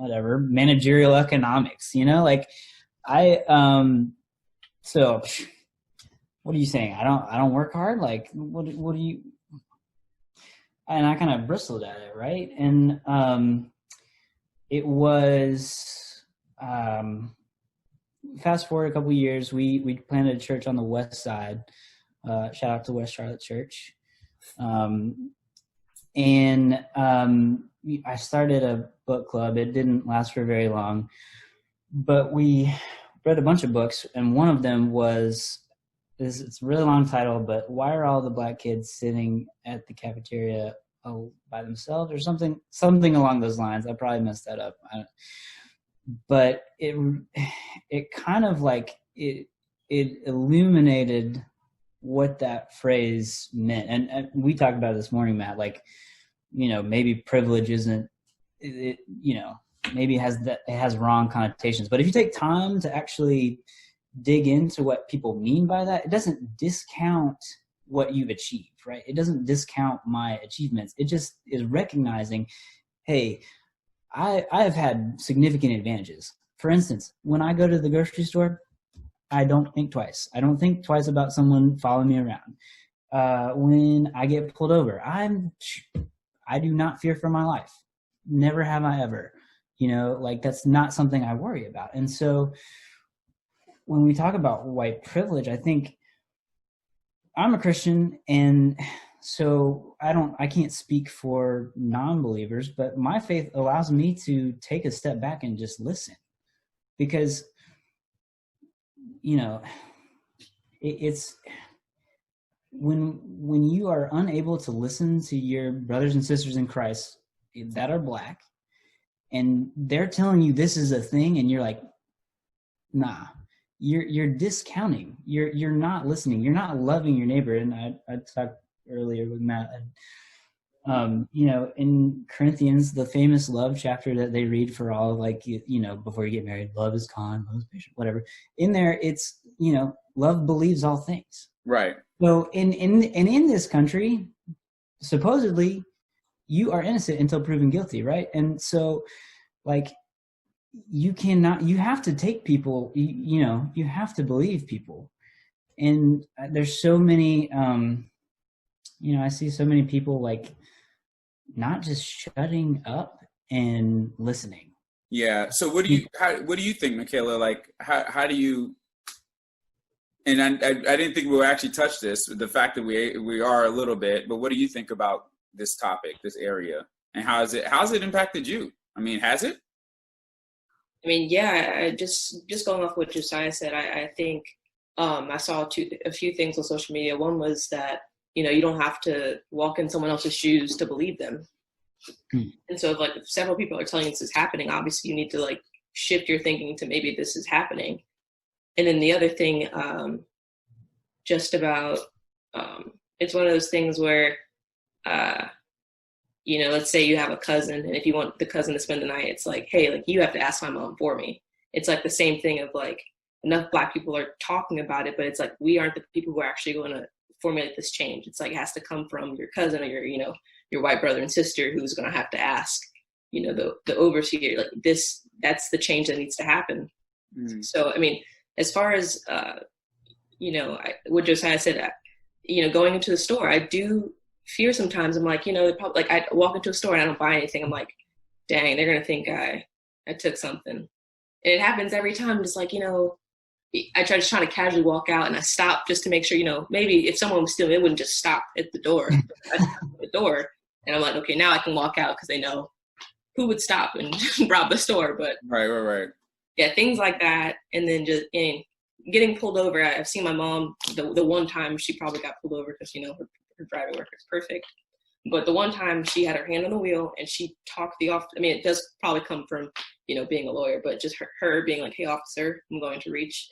managerial economics, so what are you saying? I don't work hard? Like, what do you? And I kind of bristled at it, right? And it was fast forward a couple of years, we planted a church on the west side. Shout out to West Charlotte Church. And I started a book club. It didn't last for very long, but we read a bunch of books, and one of them was, it's a really long title, but Why Are All the Black Kids Sitting at the Cafeteria by Themselves, or something along those lines. I probably messed that up. But it kind of like, it illuminated what that phrase meant. And we talked about it this morning, Matt, like, maybe privilege isn't, maybe it has wrong connotations. But if you take time to actually dig into what people mean by that, it doesn't discount what you've achieved, right? It doesn't discount my achievements. It just is recognizing, hey, I have had significant advantages. For instance, when I go to the grocery store, I don't think twice. I don't think twice about someone following me around. When I get pulled over, I do not fear for my life. Never have I ever. That's not something I worry about. And so when we talk about white privilege, I think I'm a Christian, and so I can't speak for non-believers, but my faith allows me to take a step back and just listen, because, it's when you are unable to listen to your brothers and sisters in Christ that are Black, and they're telling you this is a thing, and you're like, nah, you're discounting. You're not listening. You're not loving your neighbor. And I talked earlier with Matt, in Corinthians, the famous love chapter that they read for all, like, before you get married, love is kind, love is patient, whatever. In there, it's, love believes all things.
Right.
So in this country, supposedly, you are innocent until proven guilty, right? And so, like, you have to take people, you have to believe people. And there's so many, I see so many people, like, not just shutting up and listening.
Yeah. So what do you think, Michaela? Like, how do you, and I didn't think we would actually touch this, the fact that we are a little bit, but what do you think about this topic, this area, and how's it impacted you? I mean, has it?
I mean, yeah, I just going off what Josiah said, I think I saw a few things on social media. One was that, you don't have to walk in someone else's shoes to believe them. And so if several people are telling you this is happening, obviously you need to, like, shift your thinking to maybe this is happening. And then the other thing, just about, it's one of those things where, let's say you have a cousin, and if you want the cousin to spend the night, it's like, hey, like, you have to ask my mom for me. It's like the same thing of, like, enough Black people are talking about it, but it's like, we aren't the people who are actually going to formulate this change. It's like, it has to come from your cousin or your white brother and sister who's going to have to ask, the overseer, like, that's the change that needs to happen. Mm. So, I mean, as far as, what Josiah said, going into the store, I do fear sometimes. I'm like, they probably, like, I walk into a store and I don't buy anything. I'm like, dang, they're going to think I took something. And it happens every time. Just like, I try to casually walk out, and I stop just to make sure, maybe if someone was stealing, it wouldn't just stop at the door. I stop at the door, and I'm like, okay, now I can walk out, because they know who would stop and rob the store. But
right.
Yeah, things like that. And then just getting pulled over. I've seen my mom, the one time she probably got pulled over because, her driving record is perfect. But the one time she had her hand on the wheel and she talked the officer. I mean, it does probably come from, being a lawyer, but just her being like, hey, officer, I'm going to reach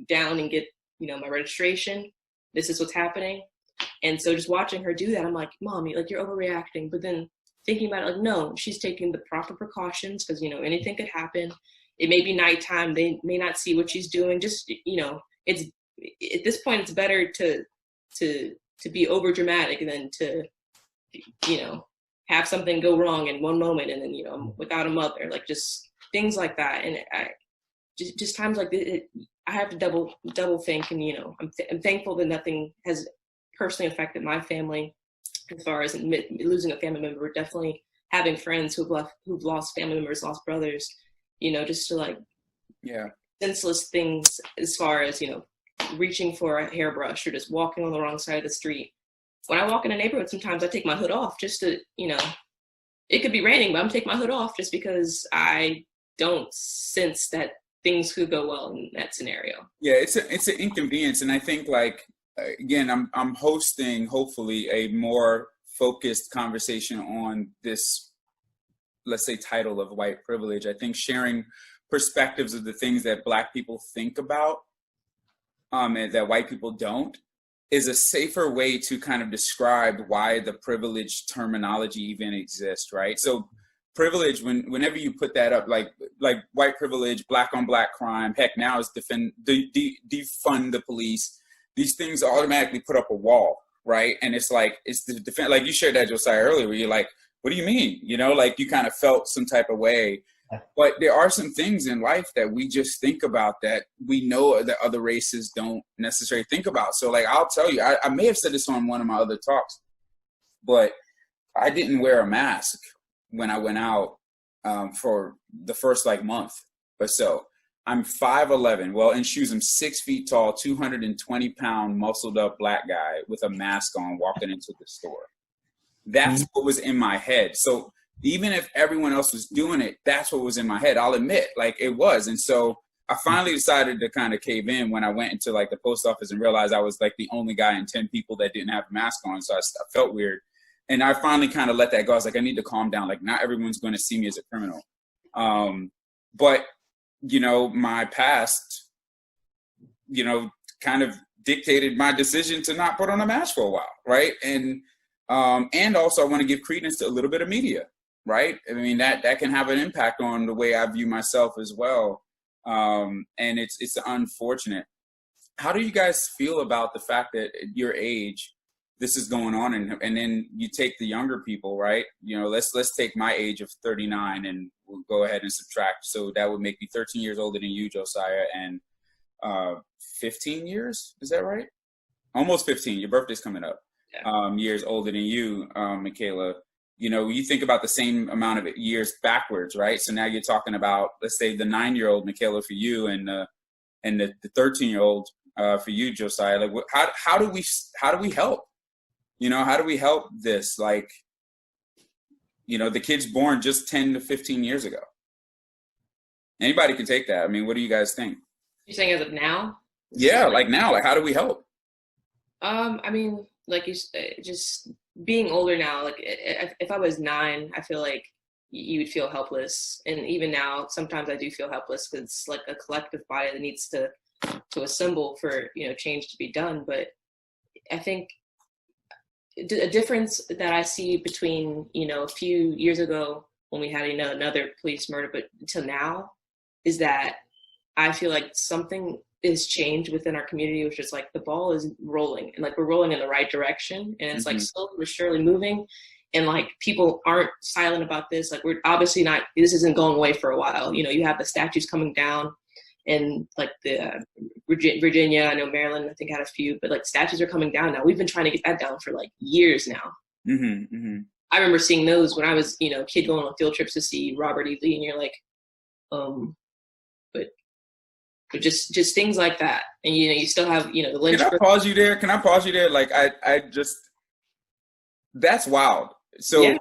down and get, my registration. This is what's happening. And so just watching her do that, I'm like, Mommy, like, you're overreacting. But then thinking about it, like, no, she's taking the proper precautions because, anything could happen. It may be nighttime. They may not see what she's doing. Just, it's, at this point, it's better to be over dramatic than to, have something go wrong in one moment and then, I'm without a mother, like, just things like that. And I just times like this, I have to double think. And, I'm thankful that nothing has personally affected my family as far as losing a family member. We're definitely having friends who've lost family members, lost brothers, just to, like, senseless things as far as, reaching for a hairbrush or just walking on the wrong side of the street. When I walk in a neighborhood, sometimes I take my hood off just to, it could be raining, but I'm taking my hood off just because I don't sense that things could go well in that scenario.
Yeah, it's an inconvenience. And I think, like, again, I'm hosting, hopefully, a more focused conversation on this, let's say, title of white privilege. I think sharing perspectives of the things that Black people think about and that white people don't is a safer way to kind of describe why the privilege terminology even exists, right? So privilege, whenever you put that up, like white privilege, Black on Black crime, heck, now it's defund the police. These things automatically put up a wall, right? And it's like, it's the defense, like you shared that, Josiah, earlier, where you're like, what do you mean? Like, you kind of felt some type of way. But there are some things in life that we just think about that we know that other races don't necessarily think about. So, like, I'll tell you, I may have said this on one of my other talks, but I didn't wear a mask when I went out for the first, like, month or so. I'm 5'11", well, in shoes, I'm 6 feet tall, 220-pound, muscled up Black guy with a mask on walking into the store. That's what was in my head. So even if everyone else was doing it, that's what was in my head. I'll admit, like, it was. And so I finally decided to kind of cave in when I went into like the post office and realized I was like the only guy in 10 people that didn't have a mask on. So I felt weird. And I finally kind of let that go. I was like, I need to calm down. Like, not everyone's going to see me as a criminal. But, you know, my past, you know, kind of dictated my decision to not put on a mask for a while. Right. And also I want to give credence to a little bit of media. Right. I mean, that can have an impact on the way I view myself as well. And it's unfortunate. How do you guys feel about the fact that at your age, this is going on, and then you take the younger people, right? You know, let's take my age of 39 and we'll go ahead and subtract. So that would make me 13 years older than you, Josiah, and 15 years. Is that right? Almost 15. Your birthday's coming up. Yeah. Years older than you, Michaela. You know, you think about the same amount of years backwards, right? So now you're talking about, let's say, the 9-year-old Michaela for you, and the 13-year-old for you, Josiah. Like, how do we help? You know, how do we help this? Like, you know, the kid's born just 10 to 15 years ago. Anybody can take that. I mean, what do you guys think?
You're saying as of now?
Yeah, like now. Like, how do we help?
I mean, like you just being older now, like if I was 9, I feel like you would feel helpless. And even now, sometimes I do feel helpless because it's like a collective body that needs to assemble for, you know, change to be done. But I think a difference that I see between, you know, a few years ago when we had another police murder, but until now, is that I feel like something is changed within our community, which is like the ball is rolling, and like we're rolling in the right direction, and it's like slowly but surely moving, and like people aren't silent about this. Like, we're obviously not, this isn't going away for a while. You know, you have the statues coming down, and like the Virginia, I know Maryland, I think had a few, but like statues are coming down now. We've been trying to get that down for like years now. I remember seeing those when I was, you know, a kid going on field trips to see Robert E. Lee, and you're like, but just things like that. And, you know, you still have, you know, the Lynch.
Can I pause you there? Like, I just, that's wild. So yeah.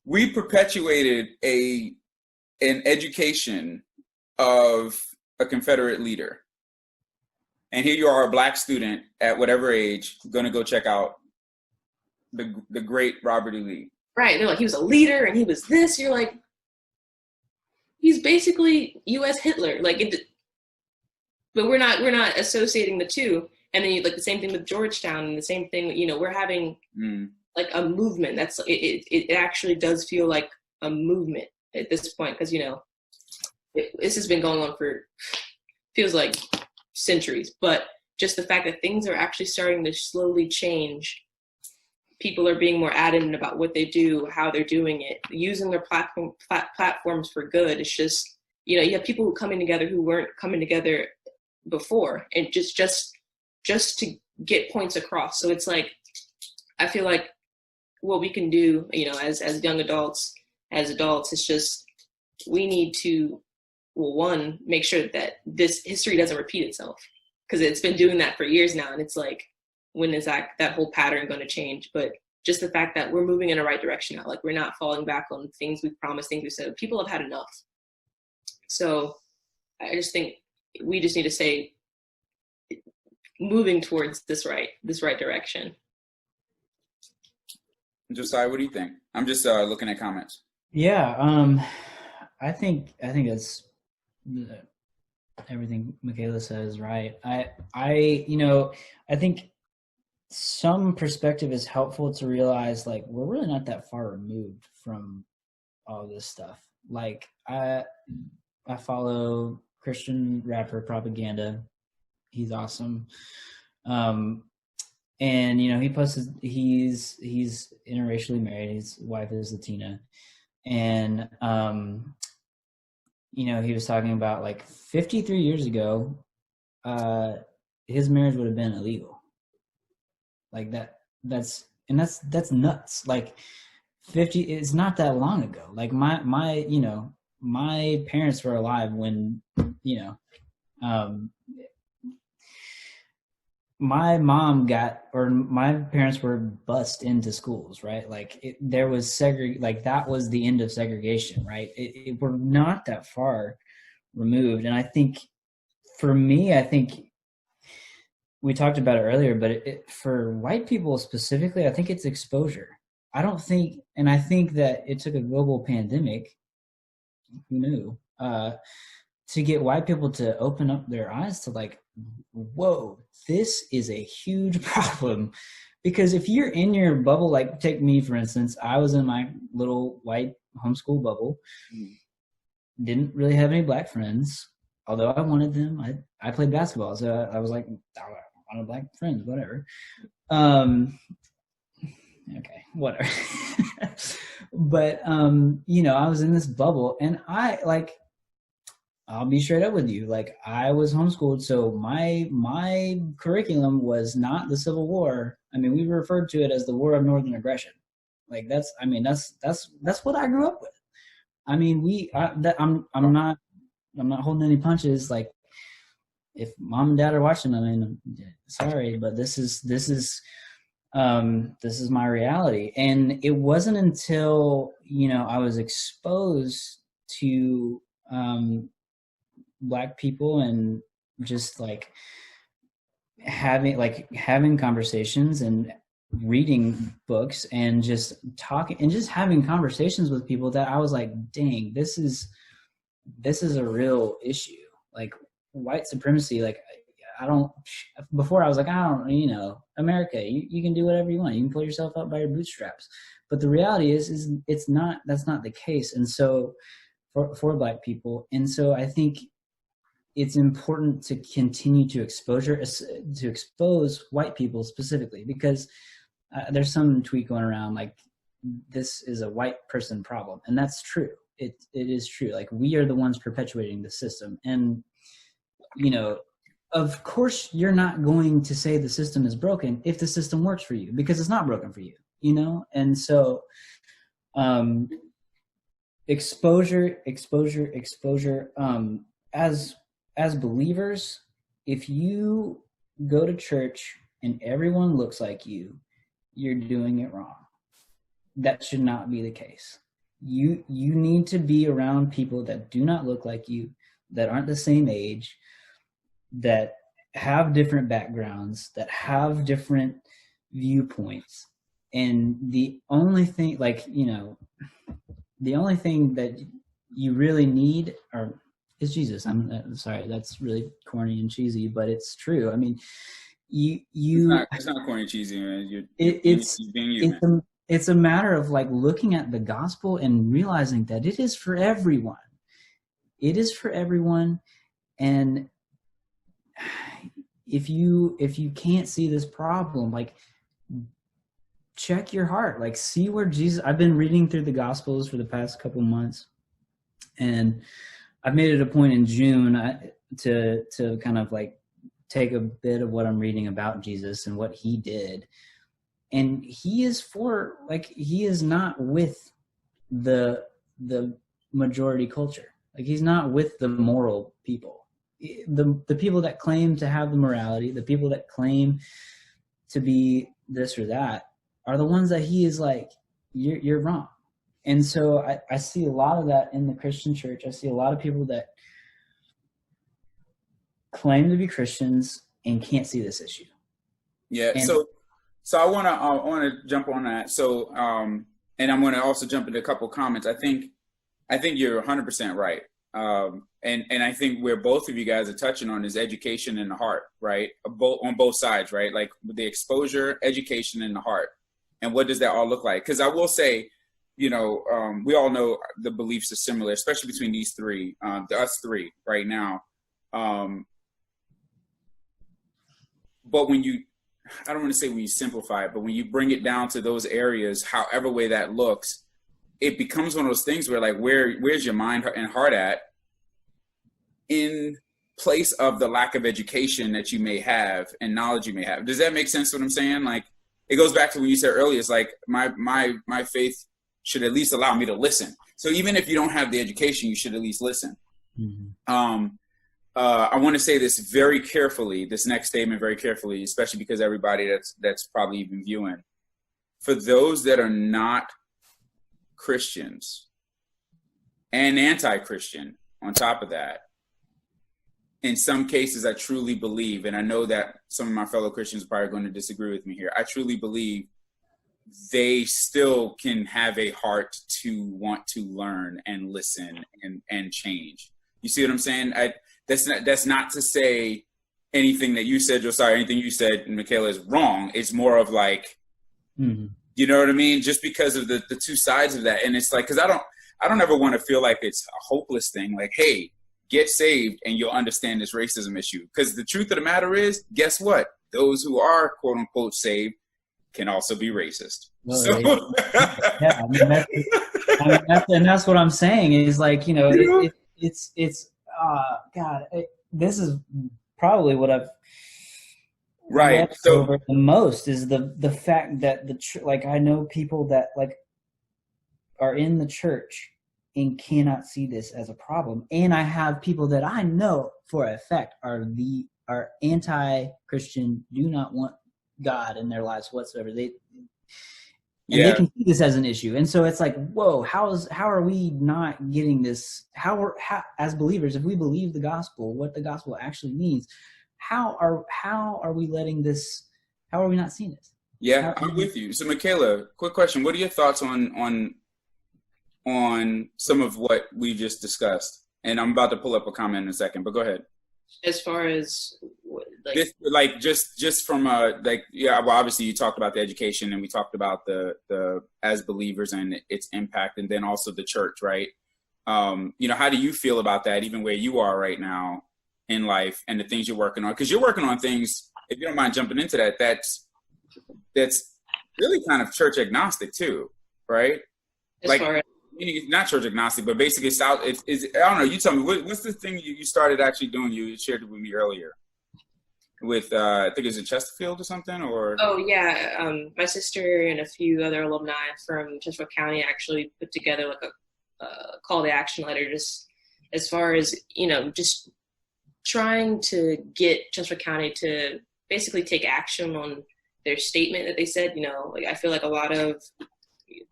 We perpetuated an education of a Confederate leader. And here you are, a Black student at whatever age, going to go check out the great Robert E. Lee.
Right. They're like, he was a leader and he was this. You're like, he's basically U.S. Hitler. Like, but we're not associating the two. And then like the same thing with Georgetown, and the same thing, you know, we're having like a movement. That's it actually does feel like a movement at this point, because, you know, this has been going on for, feels like centuries. But just the fact that things are actually starting to slowly change. People are being more adamant about what they do, how they're doing it, using their platforms for good. It's just, you know, you have people coming together who weren't coming together before, and just to get points across. So it's like, I feel like what we can do, you know, as young adults, as adults, it's just, we need to, well, one, make sure that this history doesn't repeat itself, because it's been doing that for years now. And it's like, when is that whole pattern going to change? But just the fact that we're moving in the right direction now, like we're not falling back on things we promised, things we said. People have had enough. So I just think we just need to stay moving towards this right direction.
Josiah, what do you think? I'm just looking at comments.
Yeah, I think that's everything Michaela says, right? I you know, I think some perspective is helpful to realize, like, we're really not that far removed from all this stuff. Like, I follow Christian rapper Propaganda. He's awesome. And, you know, he posted, he's interracially married. His wife is Latina. And, you know, he was talking about, like, 53 years ago, his marriage would have been illegal. Like that's nuts. Like 50 is not that long ago. Like my you know, my parents were alive when, you know, my mom my parents were bused into schools, right? Like there was like that was the end of segregation, right? We're not that far removed. And I think for me, I think we talked about it earlier, but for white people specifically, I think it's exposure. I think that it took a global pandemic, who knew, to get white people to open up their eyes to like, whoa, this is a huge problem. Because if you're in your bubble, like take me, for instance, I was in my little white homeschool bubble, didn't really have any black friends, although I wanted them. I played basketball, so I was like, I wanted black friends, whatever. Okay, whatever. But, I was in this bubble, and I'll be straight up with you. Like, I was homeschooled, so my curriculum was not the Civil War. I mean, we referred to it as the War of Northern Aggression. Like, that's what I grew up with. I mean, I'm not holding any punches. Like, if mom and dad are watching, I mean, sorry, but this is my reality. And it wasn't until, I was exposed to Black people and just like having conversations and reading books and just talking and just having conversations with people that I was like, dang, this is a real issue. Like, white supremacy, like, before I was like, America, you can do whatever you want. You can pull yourself up by your bootstraps. But the reality is that's not the case. And so for Black people. And so I think it's important to continue to expose white people specifically, because there's some tweet going around like this is a white person problem. And that's true. It is true. Like, we are the ones perpetuating the system. And, of course, you're not going to say the system is broken if the system works for you, because it's not broken for you, And so exposure. As believers, if you go to church and everyone looks like you, you're doing it wrong. That should not be the case. You need to be around people that do not look like you, that aren't the same age, that have different backgrounds, that have different viewpoints. And the only thing that you really need is Jesus. I'm sorry, that's really corny and cheesy, but it's true. I mean,
it's not corny and cheesy, man.
It's a matter of like looking at the gospel and realizing that it is for everyone. It is for everyone. And if you can't see this problem, like, check your heart, like, see where Jesus. I've been reading through the Gospels for the past couple months, and I've made it a point in June to kind of like take a bit of what I'm reading about Jesus and what he did. And he is not with the majority culture. Like, he's not with the moral people. The people that claim to have the morality, the people that claim to be this or that, are the ones that he is like, you're wrong. And so I see a lot of that in the Christian church. I see a lot of people that claim to be Christians and can't see this issue.
Yeah. So I want to jump on that. So, and I'm going to also jump into a couple of comments. I think you're 100% right. And I think where both of you guys are touching on is education and the heart, right? On both sides, right? Like, the exposure, education, and the heart. And what does that all look like? Because I will say, we all know the beliefs are similar, especially between these three, us three right now. But I don't want to say when you simplify it, but when you bring it down to those areas, however way that looks, it becomes one of those things where, like, where's your mind and heart at in place of the lack of education that you may have and knowledge you may have? Does that make sense what I'm saying? Like, it goes back to what you said earlier. It's like my faith should at least allow me to listen. So even if you don't have the education, you should at least listen. Mm-hmm. I want to say this very carefully, this next statement very carefully, especially because everybody that's probably even viewing. For those that are not Christians and anti-Christian on top of that, in some cases, I truly believe, and I know that some of my fellow Christians are probably going to disagree with me here. I truly believe they still can have a heart to want to learn and listen and change. You see what I'm saying? That's not to say anything that you said, Josiah, anything you said, Michaela, is wrong. It's more of like, you know what I mean? Just because of the two sides of that. And it's like, because I don't ever want to feel like it's a hopeless thing. Like, hey, get saved and you'll understand this racism issue. Because the truth of the matter is, guess what? Those who are quote unquote saved can also be racist.
Well, so. Yeah, that's what I'm saying is like, you know, it's God, this is probably what I've
right
over the most is the fact that like I know people that like are in the church and cannot see this as a problem, and I have people that I know for a fact are anti-Christian, do not want God in their lives whatsoever. They can see this as an issue, and so it's like, whoa, how are we not getting this? How as believers, if we believe the gospel, what the gospel actually means, how are we letting this? How are we not seeing this?
Yeah, I'm with you. So, Michaela, quick question: what are your thoughts on some of what we just discussed? And I'm about to pull up a comment in a second, but go ahead.
As far as
just from well, obviously you talked about the education, and we talked about the as believers and its impact, and then also the church, right? You know, how do you feel about that, even where you are right now in life and the things you're working on? Because you're working on things, if you don't mind jumping into that, that's really kind of church agnostic too, right?
As far as
not church agnostic, but basically I don't know. You tell me, what's the thing you started actually doing? You shared it with me earlier with, I think it's in Chesterfield or something, or?
Oh yeah. My sister and a few other alumni from Chesterfield County actually put together like a call to action letter, just as far as, you know, just trying to get Chesterfield County to basically take action on their statement that they said. You know, like I feel like a lot of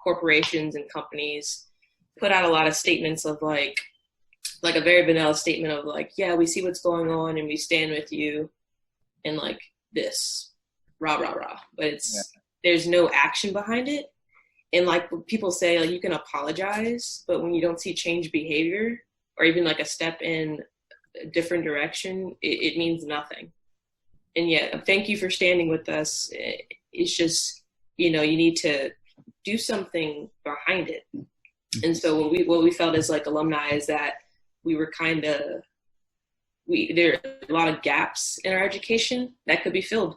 corporations and companies put out a lot of statements of like a very vanilla statement of like, yeah, we see what's going on and we stand with you, and like this rah rah rah, but there's no action behind it. And like people say, like, you can apologize, but when you don't see change behavior or even like a step in a different direction, it means nothing. And yet, thank you for standing with us. It's just, you know, you need to do something behind it. And so what we felt as like alumni is that we were there are a lot of gaps in our education that could be filled.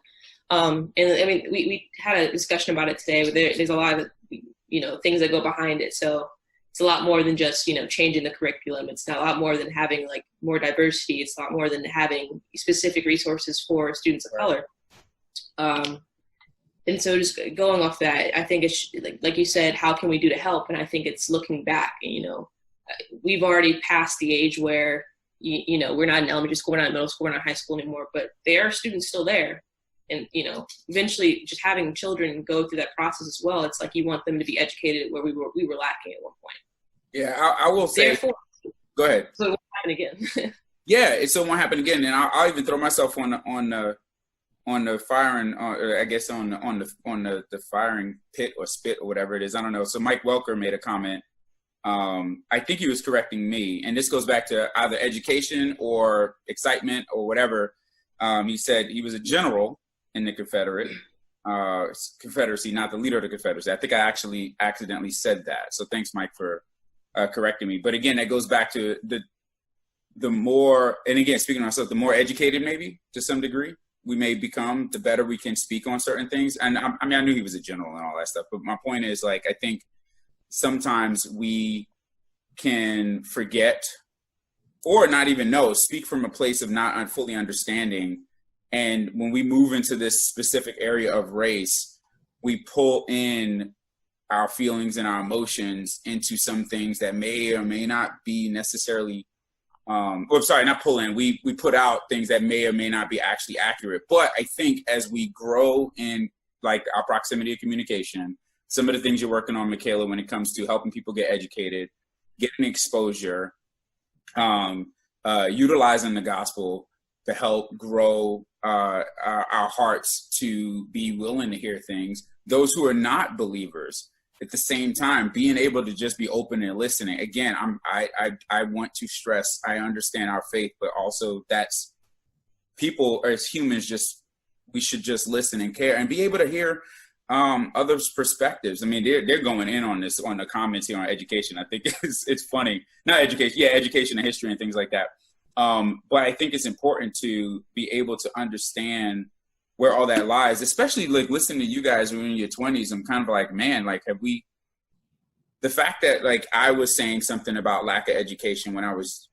And I mean, we had a discussion about it today, but there's a lot of, you know, things that go behind it. So it's a lot more than just, you know, changing the curriculum. It's not a lot more than having like more diversity. It's a lot more than having specific resources for students of color. And so just going off that, I think it's like you said, how can we do to help? And I think it's looking back, you know, we've already passed the age where, you know, we're not in elementary school, we're not in middle school, we're not in high school anymore, but there are students still there. And, you know, eventually just having children go through that process as well, it's like you want them to be educated where we were lacking at one point.
Yeah, I will say. Therefore, go ahead.
So it won't happen again.
Yeah, so it won't happen again. And I'll even throw myself on the firing, or I guess on the firing pit or spit or whatever it is. I don't know. So Mike Welker made a comment. I think he was correcting me, and this goes back to either education or excitement or whatever. He said he was a general in the Confederacy, not the leader of the Confederacy. I think I actually accidentally said that. So thanks, Mike, for correcting me. But again, that goes back to the more, and again, speaking of myself, the more educated maybe to some degree we may become, the better we can speak on certain things. And I mean, I knew he was a general and all that stuff, but my point is, like, I think sometimes we can forget or not even know, speak from a place of not fully understanding. And when we move into this specific area of race, we pull in our feelings and our emotions into some things that may or may not be necessarily not pull in. We put out things that may or may not be actually accurate. But I think as we grow in like our proximity of communication, some of the things you're working on, Michaela, when it comes to helping people get educated, getting exposure, utilizing the gospel to help grow our hearts to be willing to hear things. Those who are not believers, at the same time, being able to just be open and listening. Again, I want to stress, I understand our faith, but also that's people as humans, just we should just listen and care and be able to hear others' perspectives. I mean, they're going in on this, on the comments here on education. I think it's funny. Not education, yeah, education and history and things like that. But I think it's important to be able to understand where all that lies, especially like listening to you guys when you're in your 20s. I'm kind of like, man, like the fact that like I was saying something about lack of education when I was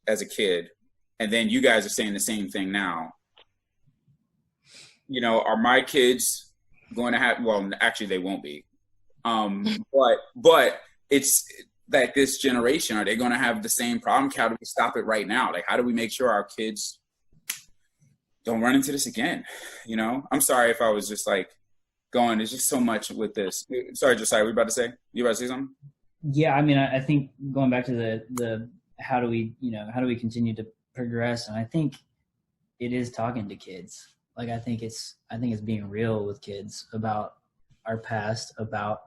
as a kid, and then you guys are saying the same thing now. You know, are my kids going to have, well, actually they won't be. But it's like this generation, are they going to have the same problem? How do we stop it right now? Like, how do we make sure our kids don't run into this again? You know, I'm sorry if I was just like going, there's just so much with this. Sorry, Josiah, you about to say something?
Yeah. I mean, I think going back to the, how do we continue to progress? And I think it is talking to kids. Like, I think it's being real with kids about our past, about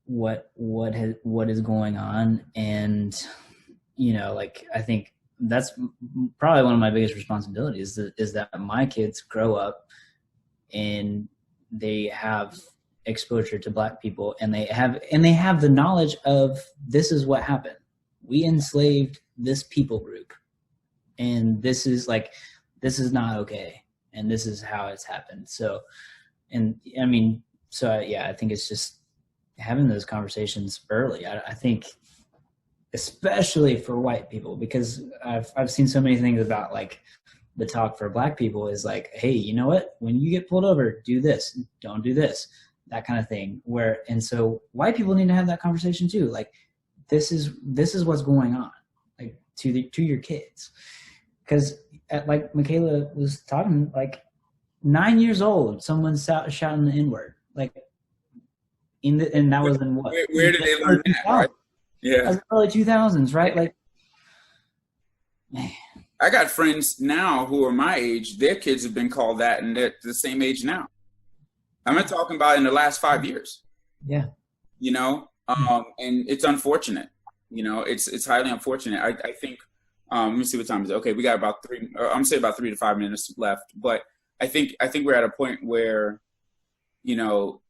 what is going on. And, you know, like, I think that's probably one of my biggest responsibilities is that my kids grow up and they have exposure to Black people, and they have the knowledge of, this is what happened. We enslaved this people group, and this is not okay, and this is how it's happened. So, and I mean, so yeah, I think it's just having those conversations early. I think, especially for white people, because I've seen so many things about like the talk for Black people is like, hey, you know what? When you get pulled over, do this, don't do this, that kind of thing. And so white people need to have that conversation too. Like, this is what's going on, like to your kids. Because like Michaela was talking, like 9 years old, someone's shouting the N-word, like and that was in what?
Where did they learn that? Right? Yeah,
that was early 2000s, right? Like, man.
I got friends now who are my age. Their kids have been called that, and they're the same age now. I'm not talking about in the last 5 years.
Yeah,
you know, and it's unfortunate. You know, it's highly unfortunate. I think. Let me see what time it is. Okay, we got about 3 to 5 minutes left. But I think we're at a point where, you know,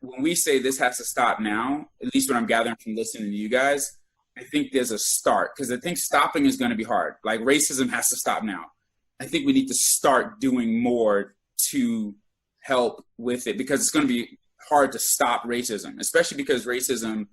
when we say this has to stop now, at least what I'm gathering from listening to you guys, I think there's a start, because I think stopping is going to be hard. Like, racism has to stop now. I think we need to start doing more to help with it, because it's going to be hard to stop racism, especially because racism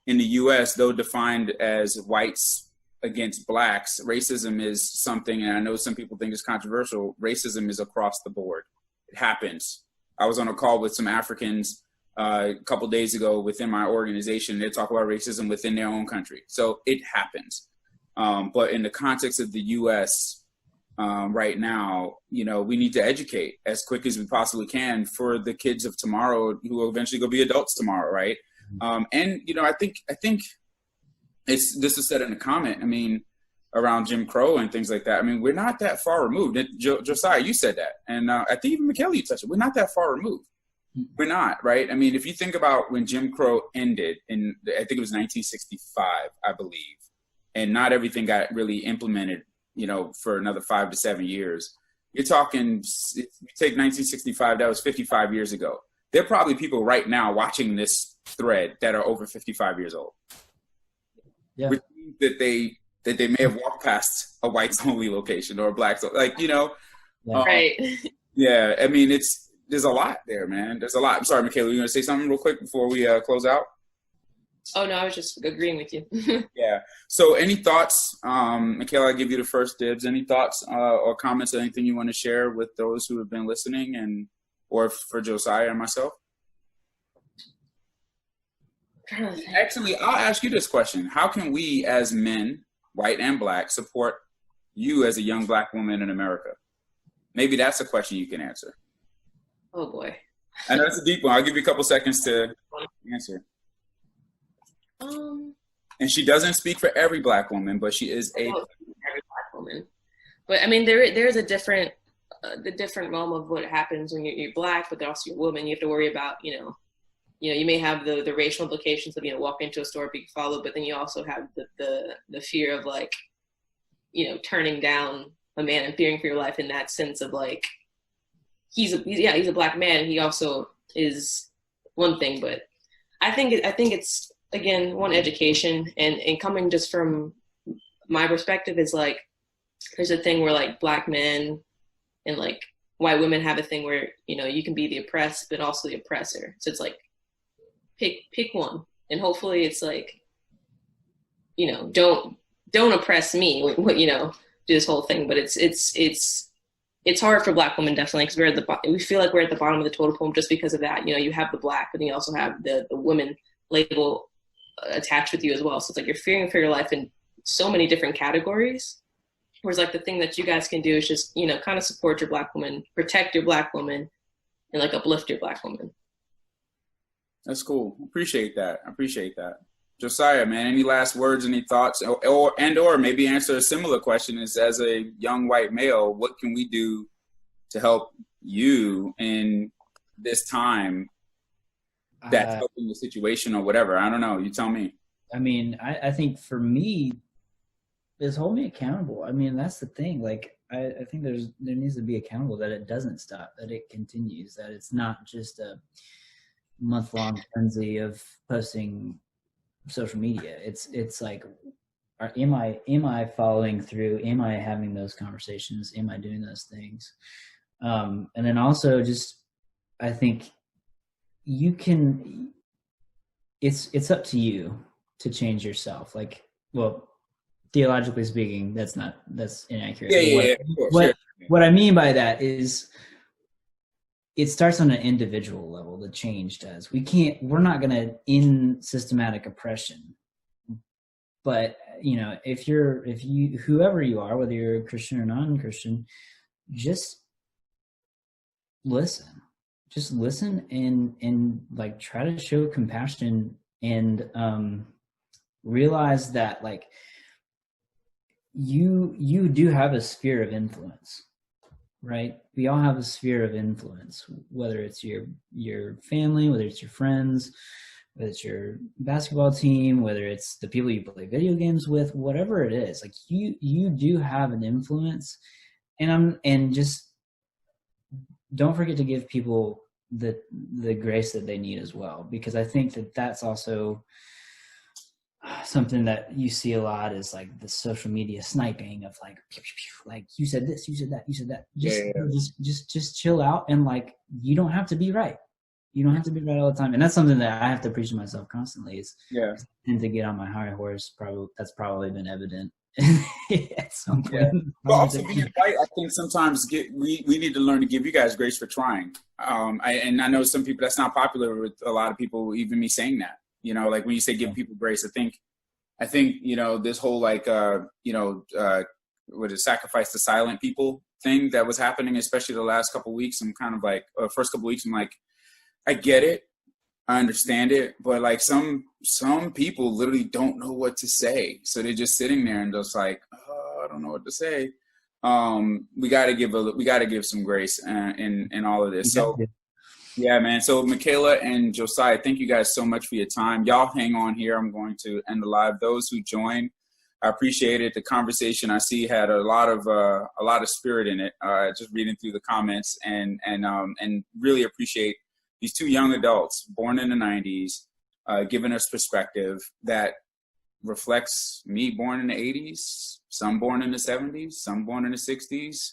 in the U.S., though defined as whites against Blacks, racism is something, and I know some people think it's controversial, racism is across the board. It happens. I was on a call with some Africans a couple days ago within my organization. They talk about racism within their own country. So it happens. But in the context of the U.S. Right now, you know, we need to educate as quick as we possibly can for the kids of tomorrow who will eventually go be adults tomorrow, right? And, you know, I think this is said in the comment, I mean, around Jim Crow and things like that. I mean, we're not that far removed. Josiah, you said that. And I think even Michaela, you touched it. We're not that far removed. We're not, right? I mean, if you think about when Jim Crow ended in, I think it was 1965, I believe, and not everything got really implemented, you know, for another 5 to 7 years. You're talking, if you take 1965, that was 55 years ago. There are probably people right now watching this thread that are over 55 years old. Yeah. Which means that they may have walked past a whites only location or a blacks, like, you know.
Right.
Yeah, I mean, there's a lot there, man. There's a lot. I'm sorry, Michaela, you want to say something real quick before we close out?
Oh, no, I was just agreeing with you.
Yeah. So any thoughts, Michaela, I'll give you the first dibs. Any thoughts or comments or anything you want to share with those who have been listening, or for Josiah and myself? Actually, I'll ask you this question. How can we as men, white and Black, support you as a young Black woman in America? Maybe that's a question you can answer.
Oh, boy.
I know it's a deep one. I'll give you a couple seconds to answer. And she doesn't speak for every Black woman, but she is a
Every Black woman. But I mean, there's a different the different realm of what happens when you're Black, but also you're a woman. You have to worry about, you may have the racial implications of, walking into a store being followed, but then you also have the fear of like, turning down a man and fearing for your life in that sense of like, he's a Black man. He also is one thing, but I think it's, again, one, education, and coming just from my perspective is like, there's a thing where like Black men and like white women have a thing where, you can be the oppressed, but also the oppressor. So it's like, pick one. And hopefully it's like, don't oppress me, do this whole thing. But it's hard for Black women, definitely, because we feel like we're at the bottom of the totem pole just because of that. You have the Black, but then you also have the women label attached with you as well. So it's like you're fearing for your life in so many different categories. Whereas like the thing that you guys can do is just, kind of support your Black woman, protect your Black woman, and like uplift your Black woman.
That's cool. Appreciate that. Josiah, man, any last words, any thoughts, or maybe answer a similar question is, as a young white male, what can we do to help you in this time that's helping the situation or whatever? I don't know. You tell me.
I mean, I think for me, is hold me accountable. I mean, that's the thing. Like, I think there needs to be accountable, that it doesn't stop, that it continues, that it's not just a month-long frenzy of posting social media. It's like, am I following through? Am I having those conversations? Am I doing those things? And then also just, I think it's up to you to change yourself. Like, well, theologically speaking, that's inaccurate.
Yeah.
What I mean by that is, it starts on an individual level. The change does. We're not going to end systematic oppression, but whoever you are, whether you're a Christian or non-Christian, just listen and like try to show compassion and realize that like you do have a sphere of influence, right? We all have a sphere of influence, whether it's your family, whether it's your friends, whether it's your basketball team, whether it's the people you play video games with, whatever it is. Like you do have an influence, and just don't forget to give people the grace that they need as well, because I think that that's also something that you see a lot, is like the social media sniping of like, pew, pew, pew, like you said this, you said that, you said that. Just chill out, and like you don't have to be right. You don't have to be right all the time, and that's something that I have to preach to myself constantly. I tend to get on my high horse. That's probably been evident at some point.
Yeah. But also being right, I think sometimes we need to learn to give you guys grace for trying. I know some people, that's not popular with a lot of people, even me saying that. Like when you say give people grace, I think this whole like sacrifice to silent people thing that was happening, especially the last couple of weeks. I'm kind of like, first couple of weeks, I'm like, I get it, I understand it, but like some people literally don't know what to say, so they're just sitting there and just like, oh, I don't know what to say. We got to give some grace in all of this. So. Yeah, man. So Michaela and Josiah, thank you guys so much for your time. Y'all hang on here. I'm going to end the live. Those who joined, I appreciate it. The conversation I see had a lot of spirit in it. Just reading through the comments and really appreciate these two young adults born in the 90s, giving us perspective that reflects me born in the 80s, some born in the 70s, some born in the 60s.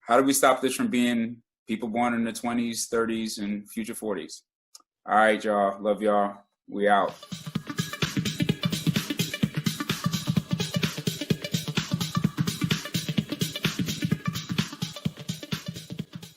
How do we stop this from being people born in the 20s, 30s, and future 40s? All right, y'all. Love y'all. We out.